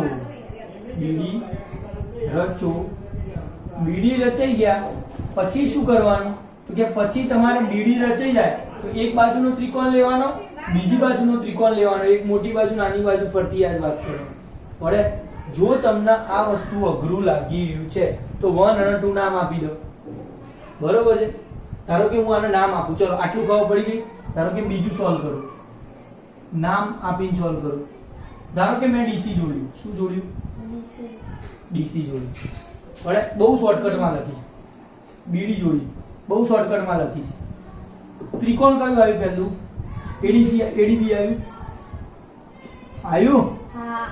BD રચાઈ ગયા પછી શું કરવાનું? તો કે પછી તમારે BD રચાઈ જાય તો એક બાજુનો ત્રિકોણ લેવાનો, બીજી બાજુનો ત્રિકોણ લેવાનો, એક મોટી બાજુ નાની બાજુ ફરતી યાદ વાત કરો પડે. જો તમને આ વસ્તુ અઘરું લાગી રહ્યું છે તો 1 અને 2 નામ આપી દો. બરોબર છે? ધારો કે હું આને નામ આપું, ચલો આટલું ખબર પડી ગઈ. ધારો કે બીજું સોલ્વ કરું, નામ આપીને સોલ્વ કરું. ધારો કે મેં ડીસી જોડ્યું. શું જોડ્યું? ડીસી જોડ્યું. બરાબર, બહુ શોર્ટકટમાં લખીશ. બીડી જોડી, બહુ શોર્ટકટમાં લખીશ. ત્રિકોણ કયું આવ્યું પહેલું? એડીસી, એડીબી આવ્યું. આવ્યું? હા.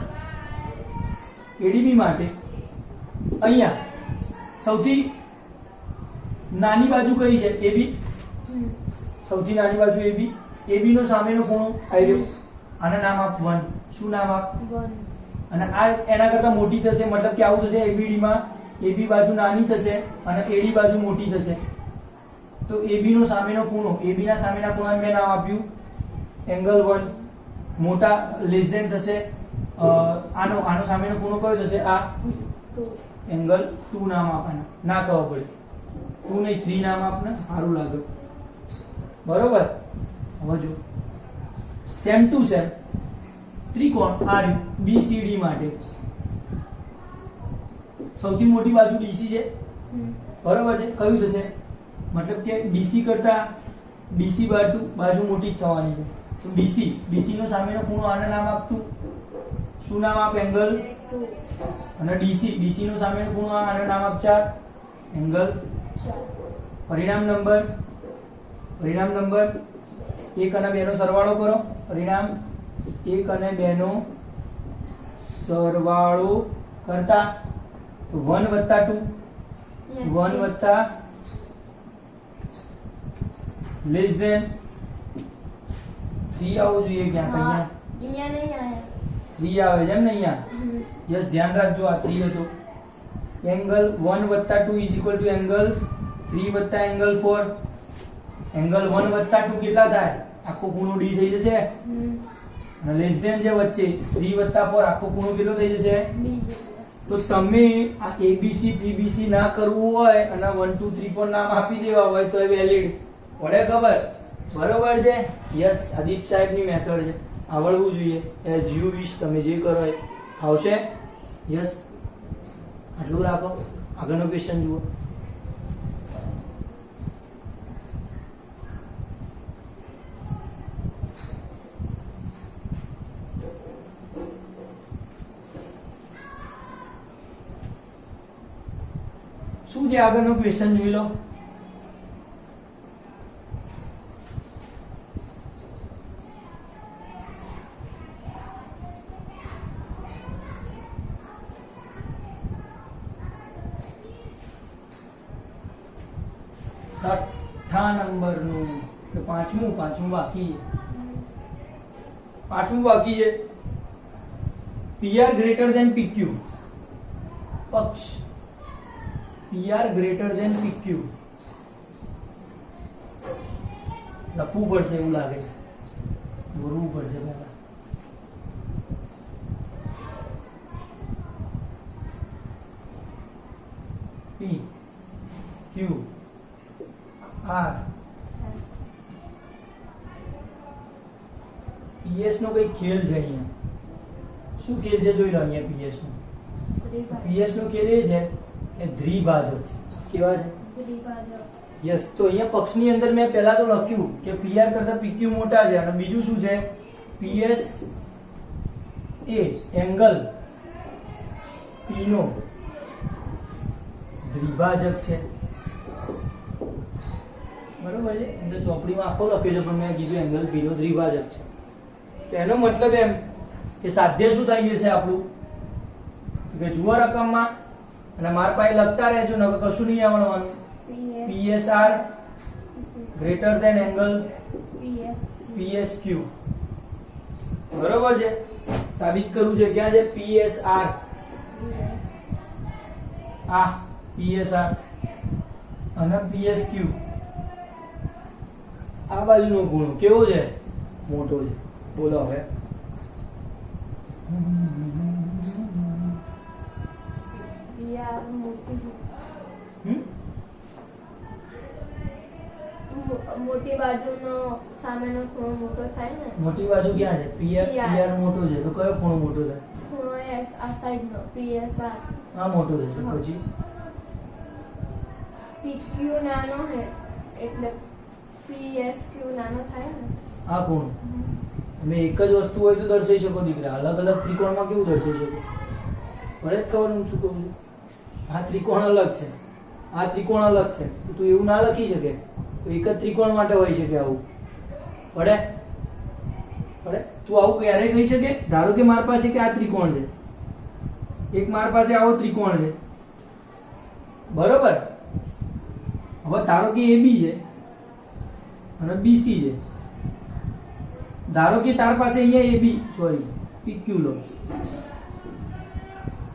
એડીબી માટે અહીંયા સૌથી નાની બાજુ કઈ છે? એબી. સૌથી નાની બાજુ એબી. એબી નો સામેનો ખૂણો આવ્યો. આને નામ આપ 1. શું નામ આપ? 1. અને આ એના કરતા મોટી થશે, મતલબ કે આવું થશે. એબીડી માં એબી બાજુ નાની થશે અને એડી બાજુ મોટી થશે. તો એબી નો સામેનો ખૂણો, એબી ના સામેના ખૂણાને મેં નામ આપ્યું એંગલ 1. મોટા લેસ ધેન થશે આનો સામેનો ખૂણો કયો થશે? આ એંગલ 2 નામ આપવાના. ના ખબર પડે 2 નહીં 3 નામ આપને, સારું લાગે. બરોબર. હવે જો સેમ ટુ સેમ ત્રિકોણ આ બીસીડી માટે સૌથી મોટી બાજુ ડીસી છે. બરોબર છે. કયું થશે? મતલબ કે ડીસી કરતા ડીસી બાજુ મોટી જ થવાની છે. તો ડીસી નો સામેનો ખૂણો આને નામ આપતું. શું નામ આપ? એંગલ 2. અને ડીસી નો સામેનો ખૂણો આને નામ આપ 4, એંગલ 4. પરિણામ નંબર 1 અને 2 નો સરવાળો કરો. પરિણામ 1 અને 2 નો સરવાળો કરતા 1 + 2 1 + લેસ ધેન 3 આવવું જોઈએ. ક્યાંક અહીંયા અહીંયા નહીં આયા. 3 આવે છે એમ ને અહીંયા? યસ, ધ્યાન રાખજો આ 3 હતો. Angle 1 + 2 = angle 3 + angle 4. એંગલ 1 + 2 કેટલા થાય? આખો ખૂણો ડી થઈ જશે. અને લેસ ધેન છે વચ્ચે 3 + 4 આખો ખૂણો કેટલો થઈ જશે? તો તમે આ એબીસી પીબીસી ના કરવું હોય અને 1 2 3 4 નામ આપી દેવા હોય તો એ વેલિડ પડે. ખબર? બરોબર છે. યસ, આદિપ સાહેબની મેથડ છે, આવડવું જોઈએ. એઝ યુ વિશ, તમે જે કરો એ આવશે. યસ, આટલું રાખો. આગળનો ક્વેશ્ચન જુઓ. શું છે આગળનો ક્વેશ્ચન જોઈ લો. છઠ્ઠા નંબરનું પાંચમું બાકી છે. PR greater than PQ. પક્ષ PR ગ્રેટર ધેન PQ લખવું પડશે એવું લાગે. દોરવું પડશે પહેલા. P Q R PS નો કઈ ખેલ છે અહીંયા. શું ખેલ છે જોઈ લો અહીંયા. PS નો ખેલ એ છે કે દ્વિભાજક છે. કેવા છે? યસ. તો અહીંયા પક્ષની અંદર મેં પહેલા તો લખ્યું કે PR કરતા PQ મોટા છે અને બીજું શું છે? PS એ એંગલ P નો દ્વિભાજક છે. બરોબર છે. અંદર ચોપડીમાં આખો લખ્યો છે પણ મેં કીધું એંગલ P નો દ્વિભાજક છે. તો એનો મતલબ એમ કે સાધ્ય શું થઈ જશે આપણું? કે જુઓ રકમમાં અને મારા પાસે લખતા રહેજો, નકર કશું નહીં આવડવાનું. PSR greater than angle PSQ. બરોબર છે. સાબિત કરવું છે. ક્યાં છે PSR? આ PSR અને PSQ. આ બાજુનો ખૂણો કેવો છે? મોટો છે. બોલો હવે. મોટી બાજુનો સામેનો ખૂણો મોટો થાય ને. મોટી બાજુ ક્યાં છે? PR મોટો છે તો કયો ખૂણો મોટો થાય? ખૂણો S આ સાઈડનો PSR આ મોટો થશે. પછી PQ નાનો છે. એટલે PSQ નાનો થાય ને. આ ખૂણો તમે એક જ વસ્તુ હોય તો દર્શાવી શકો દીકરા, અલગ અલગ ત્રિકોણમાં કેવું દર્શાવી શકો? પડે જ ખબર હું શું કહું છું? આ ત્રિકોણ અલગ છે, આ ત્રિકોણ અલગ છે, તો તું એવું ના લખી શકે. તો એક જ ત્રિકોણ માટે હોઈ શકે આવું. પડે પડે તું આવું ક્યારેય કહી શકે? ધારો કે મારી પાસે કે આ ત્રિકોણ છે, એક મારી પાસે આવો ત્રિકોણ છે, બરોબર? હવે ધારો કે AB છે અને BC છે. ધારો કે તાર પાસે અહીંયા AB સોરી PQ લો.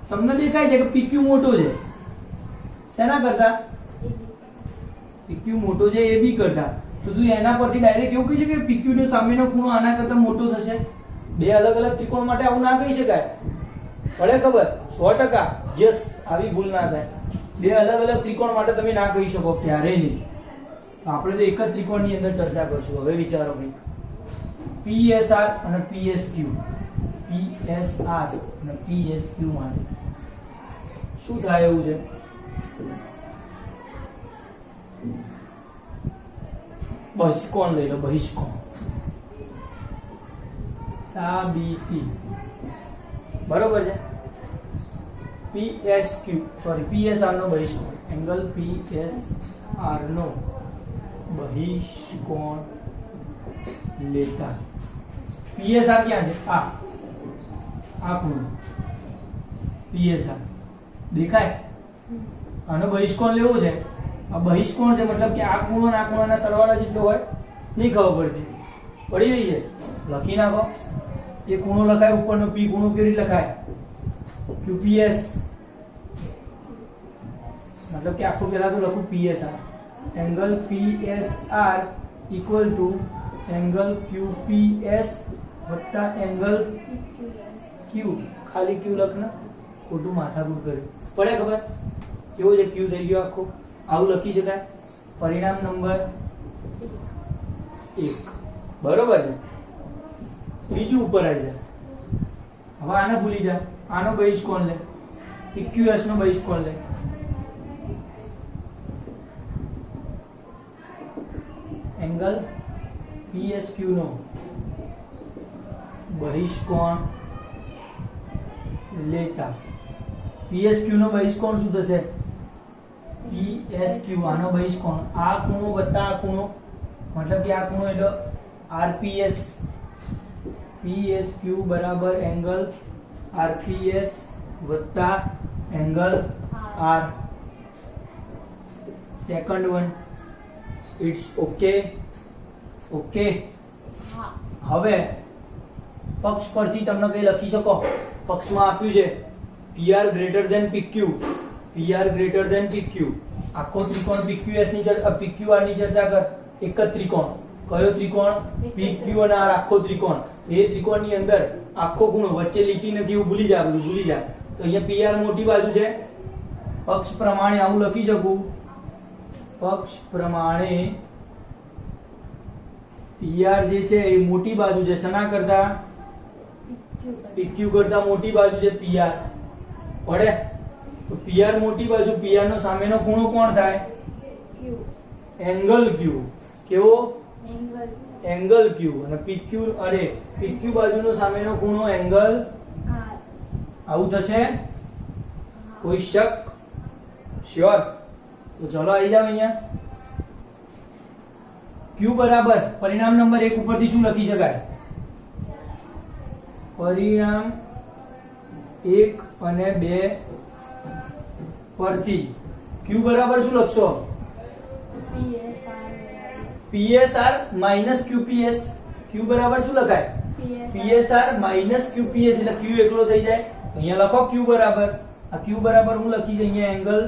તમને દેખાય છે કે PQ મોટો છે શેના કરતા? PQ મોટો છે AB કરતા. તો તું એના પરથી ડાયરેક્ટ એવું કહી શકે કે PQ નો સામેનો ખૂણો આના કરતા મોટો થશે? બે અલગ અલગ ત્રિકોણ માટે આવું ના કહી શકાય. પડે ખબર? 100% યસ, આવી ભૂલ ના થાય. બે અલગ અલગ ત્રિકોણ માટે તમે ના કહી શકો ક્યારેય નહીં. તો આપણે તો એક જ ત્રિકોણની અંદર ચર્ચા કરશું. હવે વિચારો ભાઈ, PSR અને PSQ, PSR અને PSQ માટે શું થાય એવું છે? બહિષ્કોણ લઈ લો, બહિષ્કોણ. સાબિતી. બરોબર છે? PSQ સોરી PSR નો બહિષ્કોણ, એંગલ PSR નો બહિષ્કોણ લેતા PSR ક્યાં છે? આ ખૂણો PSR દેખાય? આનો બહિષ્કોણ લેવો છે. આ બહિષ્કોણ છે મતલબ કે આ ખૂણો અને આ ખૂણાના સરવાળા જેટલો હોય. નહીં ખબર પડતી? પડી રહી છે? લખી નાખો. એ ખૂણો લખાય, ઉપરનો P ખૂણો કેવી રીતે લખાય? QPS. મતલબ કે આખું પહેલા તો લખું PSR, angle PSR equal to angle QPS વત્તા એંગલ Q. ખાલી Q લખના, ખોટું માથાકૂટ કર્યું. પડે ખબર? કેવો છે? Q થઈ ગયો આખો. આવું લખી શકાય. પરિણામ નંબર 1. બરોબર છે? બીજું ઉપર આવી જાય. હવે આને ભૂલી જા. આનો બહિષ્કોણ લે, PQS નો બહિષ્કોણ લે. એંગલ PSQ નો બહિષ્કોણ લેતા PSQ નો બહિષ્કોણ શું થશે? PSQ આનો બહિષ્કોણ, આ ખૂણો વત્તા આ ખૂણો, મતલબ કે આ ખૂણો એટલે RPS. PSQ બરાબર એંગલ RPS વત્તા angle R. Second one. It's okay. Okay. હવે પક્ષ પરથી તમને કઈ લખી શકો? પક્ષમાં આપ્યું છે PR greater than PQ, PR greater than PQ. આખો ત્રિકોણ PQS ની ચર્ચા, PQR ની ચર્ચા કર. એક જ ત્રિકોણ. કયો ત્રિકોણ? PQ અને R આખો ત્રિકોણ. એ ત્રિકોણની અંદર આખો ખૂણો, વચ્ચે લીટી નથી એવું ભૂલી જા, બધું ભૂલી જા. તો અહીંયા PR મોટી બાજુ છે. પક્ષ પ્રમાણે આવું લખી શકું. પક્ષ પ્રમાણે PR જે છે એ મોટી બાજુ છે. શેના કરતા? PQ કરતા મોટી બાજુ છે PR. પડે? તો PR મોટી બાજુ, PR નો સામેનો ખૂણો કોણ થાય? Angle Q. કેવો? Angle Q. અને PQ, અરે PQ બાજુનો સામેનો ખૂણો એંગલ R. આવું થશે? કોઈ શક? શ્યોર? તો ચલો આવી જાવ અહીંયા. Q બરાબર પરિણામ નંબર 1 ઉપરથી શું લખી શકાય? પરિણામ 1 અને 2 પરથી Q બરાબર શું લખશો? PSR minus QPS. Q બરાબર શું લખાય? PSR minus QPS. એટલે Q એકલો થઈ જાય. અહીંયા લખો Q બરાબર. આ Q બરાબર હું લખી છે અહીંયા angle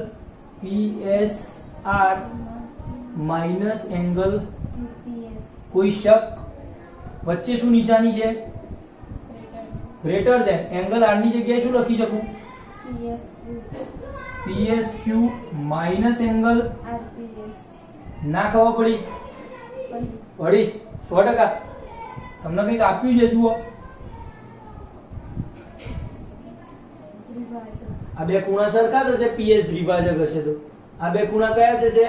PSR minus angle QPS. કોઈ શક? વચ્ચે શું નિશાની છે? Greater than. એંગલ R ની જગ્યાએ શું લખી શકું? PSQ minus angle RPS. ના ખબર પડી? પડી 100%. તમને કંઈક આપ્યું છે જુઓ. આ બે ખૂણા સરખા થશે, PS દ્વિભાજક હશે તો. આ બે ખૂણા કયા થશે?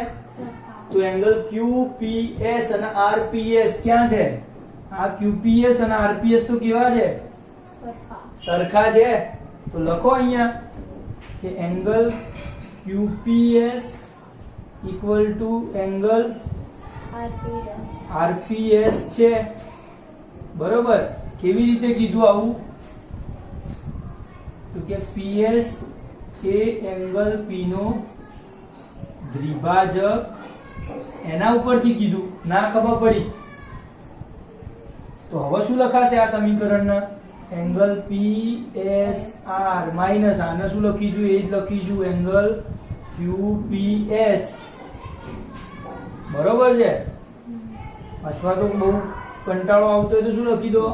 તો એંગલ QPS અને RPS ક્યાં છે? આ QPS અને RPS તો કેવા છે? સરખા છે. તો લખો અહીંયા કે angle QPS equal to angle RPS છે. બરોબર. કેવી રીતે કીધું આવું? તો કે PS એ એંગલ P નો દ્વિભાજક, એના ઉપરથી કીધું, ના ખબર પડી તો હવે શું લખાશે આ સમીકરણના? એંગલ PSR માઈનસ આને શું લખીશું? એ જ લખીશું એંગલ QPS. બરોબર છે? અથવા તો બહુ કંટાળો આવતો હોય તો શું લખી દો?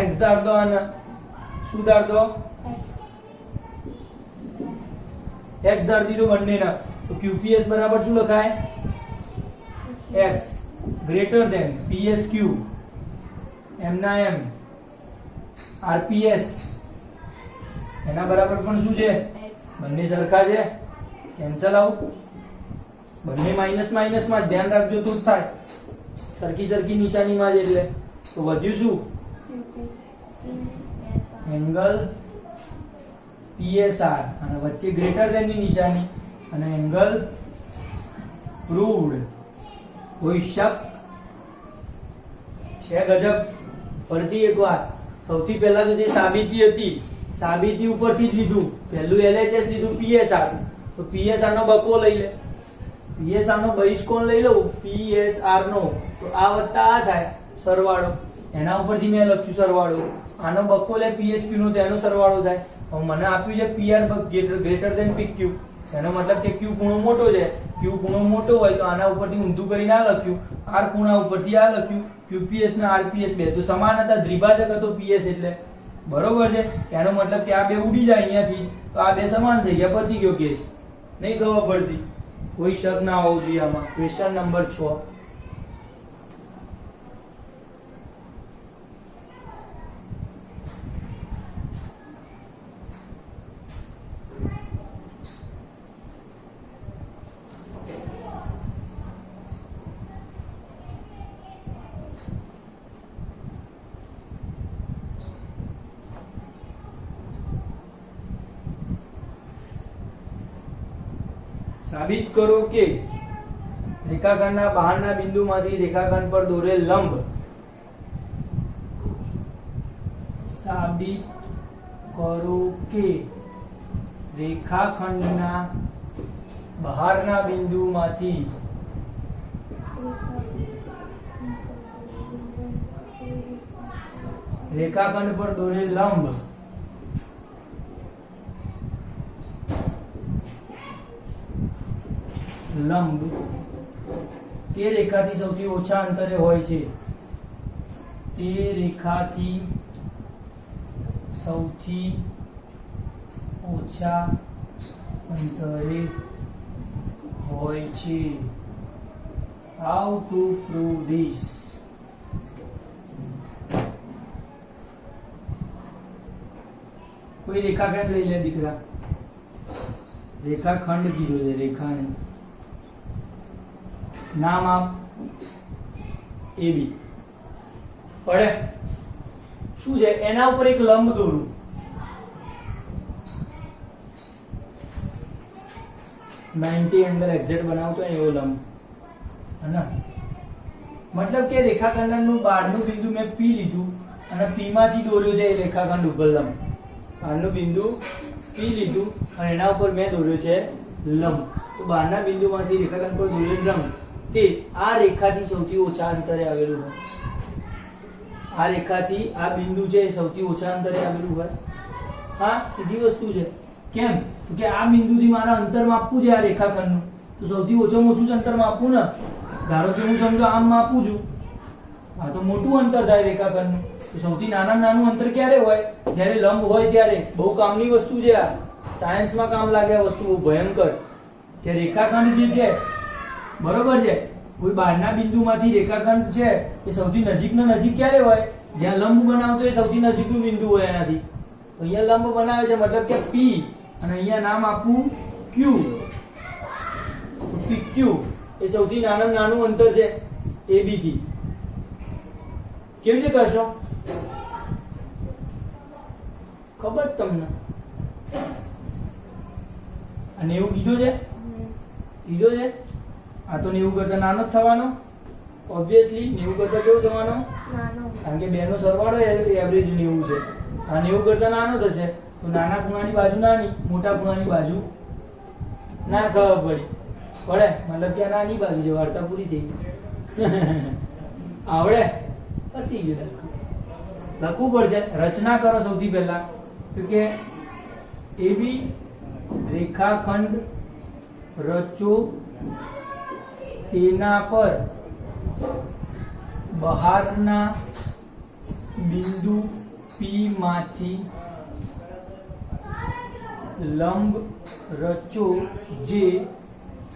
x ધાર દો. આને શું ધાર દો? x ધાર દીધો બંનેના. તો QPS બરાબર શું લખાય? x greater than PSQ m ના m RPS એના બરાબર પણ શું છે? બંને સરખા છે. Cancel out. બંને માઈનસ માઈનસ માં ધ્યાન રાખજો તો જ થાય. સરખી નિશાનીમાં જ એટલે. તો વધ્યું શું? એંગલ PSR અને વચ્ચે ગ્રેટર ધેન ની નિશાની અને એંગલ પ્રૂવડ. કોઈ શક છે? ગજબ. ફરીથી એકવાર. સૌથી પહેલા તો જે સાબિતી હતી, સાબિતી ઉપરથી જ લીધું. પહેલું LHS લીધું PSR. તો PSR નો બકો લઈ લે. PSR નો બહિષ્કોણ લઈ લઉં PSR નો. તો આ વત્તા આ થાય સરવાળો. એના ઉપરથી મેં લખ્યું સરવાળો. આનો બકો લે PSQ નો, તેનો સરવાળો થાય. હવે મને આપ્યું છે PR ગ્રેટર ધેન PQ. એનો મતલબ કે Q ખૂણો મોટો છે. Q ખૂણો મોટો હોય તો આના ઉપરથી ઊંધું કરીને આ લખ્યું. R ખૂણા ઉપરથી આ લખ્યું. QPS ને RPS બે તો સમાન હતા. દ્વિભાજક હતો PS એટલે. બરોબર છે? એનો મતલબ કે આ બે ઉડી જાય અહીંયાથી, તો આ બે સમાન થઈ ગયા. પતી ગયો કેસ. નહીં ખબર પડતી? કોઈ શક ના હોવું જોઈએ આમાં. Question number 6. સાબિત કરો કે રેખાખંડના બહારના બિંદુમાંથી રેખાખંડ પર દોરેલ લંબ. સાબિત કરો કે રેખાખંડના બહારના બિંદુમાંથી રેખાખંડ પર દોરેલ લંબ તે રેખાથી સૌથી ઓછા અંતરે હોય છે. તે રેખાથી સૌથી ઓછા અંતરે હોય છે. How to prove this? કોઈ રેખાખંડ લઈ લે દીકરા. રેખાખંડ કીધું છે. રેખાને નામ આપ. AB પડે શું છે? એના ઉપર એક લંબ દોરું. એંગલ એક્ઝેક્ટ બનાવતો હોય એવો લંબ. મતલબ કે રેખાખંડનું બહારનું બિંદુ મેં P લીધું અને P માંથી દોર્યો છે એ રેખાખંડ ઉપર લંબ. બહારનું બિંદુ P લીધું અને એના ઉપર મેં દોર્યો છે લંબ. તો બહારના બિંદુમાંથી રેખાખંડ પર દોરેલ લંબ તે આ રેખાથી સૌથી ઓછા અંતરે આવેલું હોય. આ રેખાથી આ બિંદુ છે સૌથી ઓછા અંતરે આવેલું હોય. હા, સીધી વસ્તુ છે. કેમ? તો કે આ બિંદુથી મારે અંતર માપવું છે આ રેખાખંડનું. તો સૌથી ઓછામાં ઓછું જ અંતર માપવું ને. ધારો કે હું સમજો આમ માપું છું, આ તો મોટું અંતર થાય રેખાખંડનું. તો સૌથી નાનું અંતર ક્યારે હોય? જ્યારે લંબ હોય ત્યારે. બહુ કામની વસ્તુ છે આ. સાયન્સમાં કામ લાગે આ વસ્તુ બહુ ભયંકર. કે રેખાખંડ જે છે, બરોબર છે, કોઈ બહારના બિંદુમાંથી રેખાખંડ છે એ સૌથી નજીકના નજીક ક્યારે હોય? જ્યાં લંબ બનાવતો એ સૌથી નજીકનું બિંદુ હોય એનાથી. તો અહીંયા લંબ બનાવે છે મતલબ કે P અને અહીંયા નામ આપવું Q. PQ એ સૌથી નાનું અંતર છે AB થી. કેવી રીતે કરશો? ખબર તમને? આ 90 કીધું છે, કીધો છે. આ તો 90 કરતા નાનો જ થવાનો ઓબ્વિયસલી. 90 કરતા કેવો થવાનો? નાનો. કારણ કે બેનો સરવાળો એવરેજ 90 છે. આ 90 કરતા નાનો થશે તો નાના ખૂણાની બાજુ નાની, મોટા ખૂણાની બાજુ ના. ખબર પડે? મતલબ કે આ નાની બાજુ છે. વાર્તા પૂરી થઈ. આવડે? પતી ગયું. લખવું પડશે. રચના કરો સૌથી પહેલા. કે AB રેખાખંડ રચો, તેના પર બહારના બિંદુ P માંથી લંબ રચો જે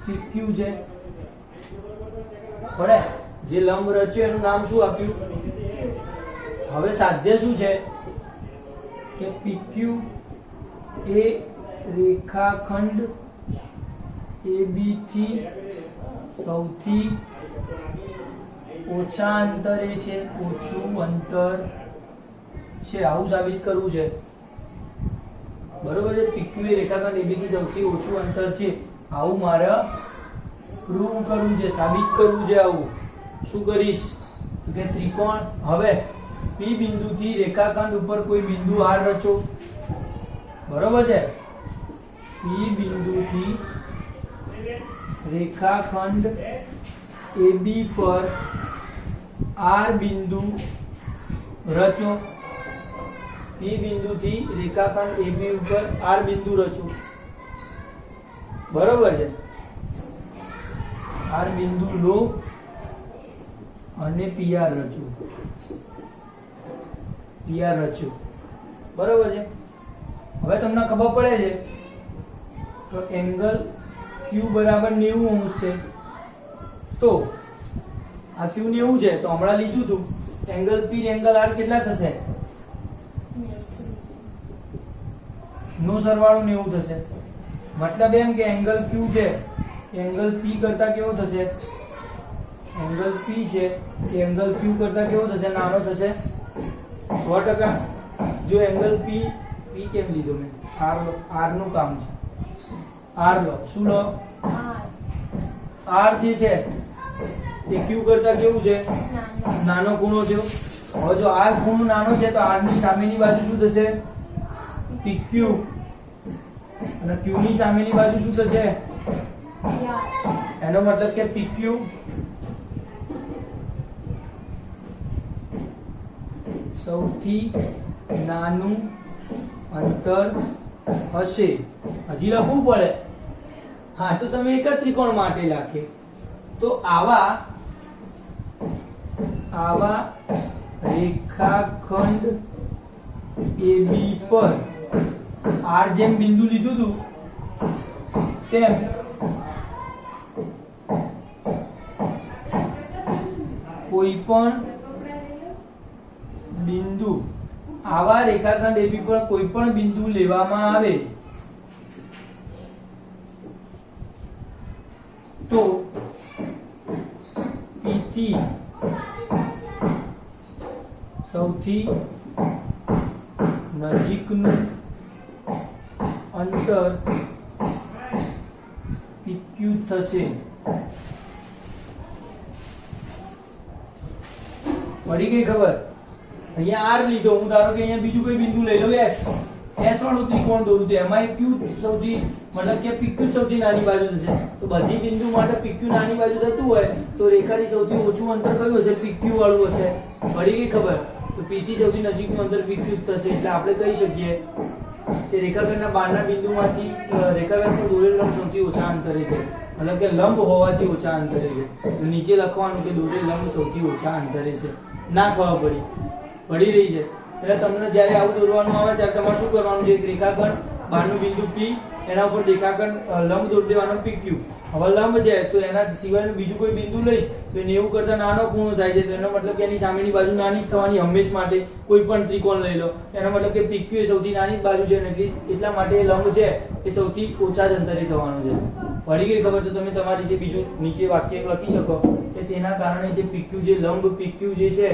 PQ છે. પડે? જે લંબ રચ્યો એનું નામ શું આપ્યું? હવે સાધ્ય શું છે કે PQ એ રેખાખંડ AB થી સૌથી ઓછા અંતરે છે. ઓછું અંતર છે, આવું સાબિત કરવું છે. બરોબર છે? PQ એ રેખાખંડ AB થી સૌથી ઓછું અંતર છે, આવું મારે પ્રૂવ કરવું છે, સાબિત કરવું છે. આવું શું કરીશ તો કે ત્રિકોણ. હવે P બિંદુથી રેખાખંડ ઉપર કોઈ બિંદુ R રચો. બરોબર છે? P બિંદુથી રેખાખંડ AB પર R બિંદુ રચો. P બિંદુથી રેખાખંડ AB ઉપર R બિંદુ રચો. બરોબર છે? R બિંદુ લો અને PR રચો. PR રચ્યું. બરોબર છે? હવે તમને ખબર પડે છે તો એંગલ Q બરાબર 90 અંશ છે. તો આ Q 90 છે તો હમણાં લીધું હતું. એંગલ P એંગલ R કેટલા થશે? નો સરવાળો 90 થશે. મતલબ એમ કે એંગલ Q છે એંગલ P કરતા કેવો થશે? એંગલ P છે એ એંગલ Q કરતા કેવો થશે? નાનો થશે. 100%. જો એંગલ P કેમ લીધો મેં? R નું કામ છે. R લો. શું લો? R જે છે એ Q કરતા કેવું છે? નાનો ખૂણો થયો. હવે જો R ખૂણો નાનો છે તો R ની સામેની બાજુ શું થશે? PQ. અને Q ની સામેની બાજુ શું થશે? એનો મતલબ કે PQ સૌથી નાનું અંતર હશે. હજી લખવું પડે? હા, તો તમે એક જ ત્રિકોણ માટે લખે તો આવા રેખાખંડ AB પર R જેમ બિંદુ લીધું હતું તેમ કોઈ પણ બિંદુ આવા રેખાખંડ AB પર કોઈ પણ બિંદુ લેવામાં આવે તો P થી સૌથી નજીકનું અંતર PQ થશે. પડી ગઈ ખબર? અહીંયા R લીધો, હું ધારો કે અહીંયા બીજું કોઈ બિંદુ લઈ લઉં S વાળું ત્રિકોણ દોરું તો એમાં Q સૌથી મતલબ કે PQ સૌથી નાની બાજુ થશે. તો બધી બિંદુ માટે PQ નાની બાજુ થતું હોય તો રેખાથી સૌથી ઓછું અંતર કયું હશે? PQ વાળું હશે. પડી ગઈ ખબર? તો P થી સૌથી નજીકનું અંતર PQ થશે. એટલે આપણે કહી શકીએ કે રેખાખંડના બહારના બિંદુમાંથી રેખાખંડનું દોરેલ લંબ સૌથી ઓછા અંતરે છે. મતલબ કે લંબ હોવાથી ઓછા અંતરે છે. તો નીચે લખવાનું કે દોરેલ લંબ સૌથી ઓછા અંતરે છે. ના ખબર પડી રહી છે. એટલે તમને જ્યારે આવું દોરવાનું આવે ત્યારે તમારે શું કરવાનું છે? એક રેખાખંડ બહારનું બિંદુ P એના ઉપર રેખાખંડ લંબ દોરી દેવાનો PQ. હવે લંબ છે તો એના સિવાયનું બીજું કોઈ બિંદુ લઈશ તો એ 90 કરતા નાનો ખૂણો થાય છે, તો એનો મતલબ કે એની સામેની બાજુ નાની જ થવાની હંમેશ માટે. કોઈ પણ ત્રિકોણ લઈ લો એનો મતલબ કે PQ એ સૌથી નાની જ બાજુ છે ને એટલા માટે એ લંબ છે એ સૌથી ઓછા જ અંતરે થવાનું છે. પડી ગઈ ખબર? તો તમે તમારી જે બીજું નીચે વાક્ય લખી શકો કે તેના કારણે જે PQ જે લંબ PQ જે છે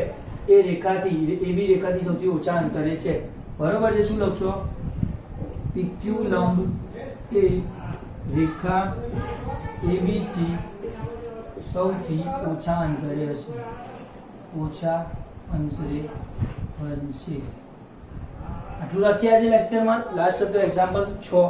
એ રેખાથી AB રેખાથી સૌથી ઓછા અંતરે છે. બરોબર છે? શું લખશો? PQ લંબ એ રેખા AB થી સૌથી ઓછા અંતરે હશે, ઓછા અંતરે બનશે. આટલું લખ્યા છે લેક્ચરમાં. લાસ્ટ હતો એક્ઝામ્પલ 6.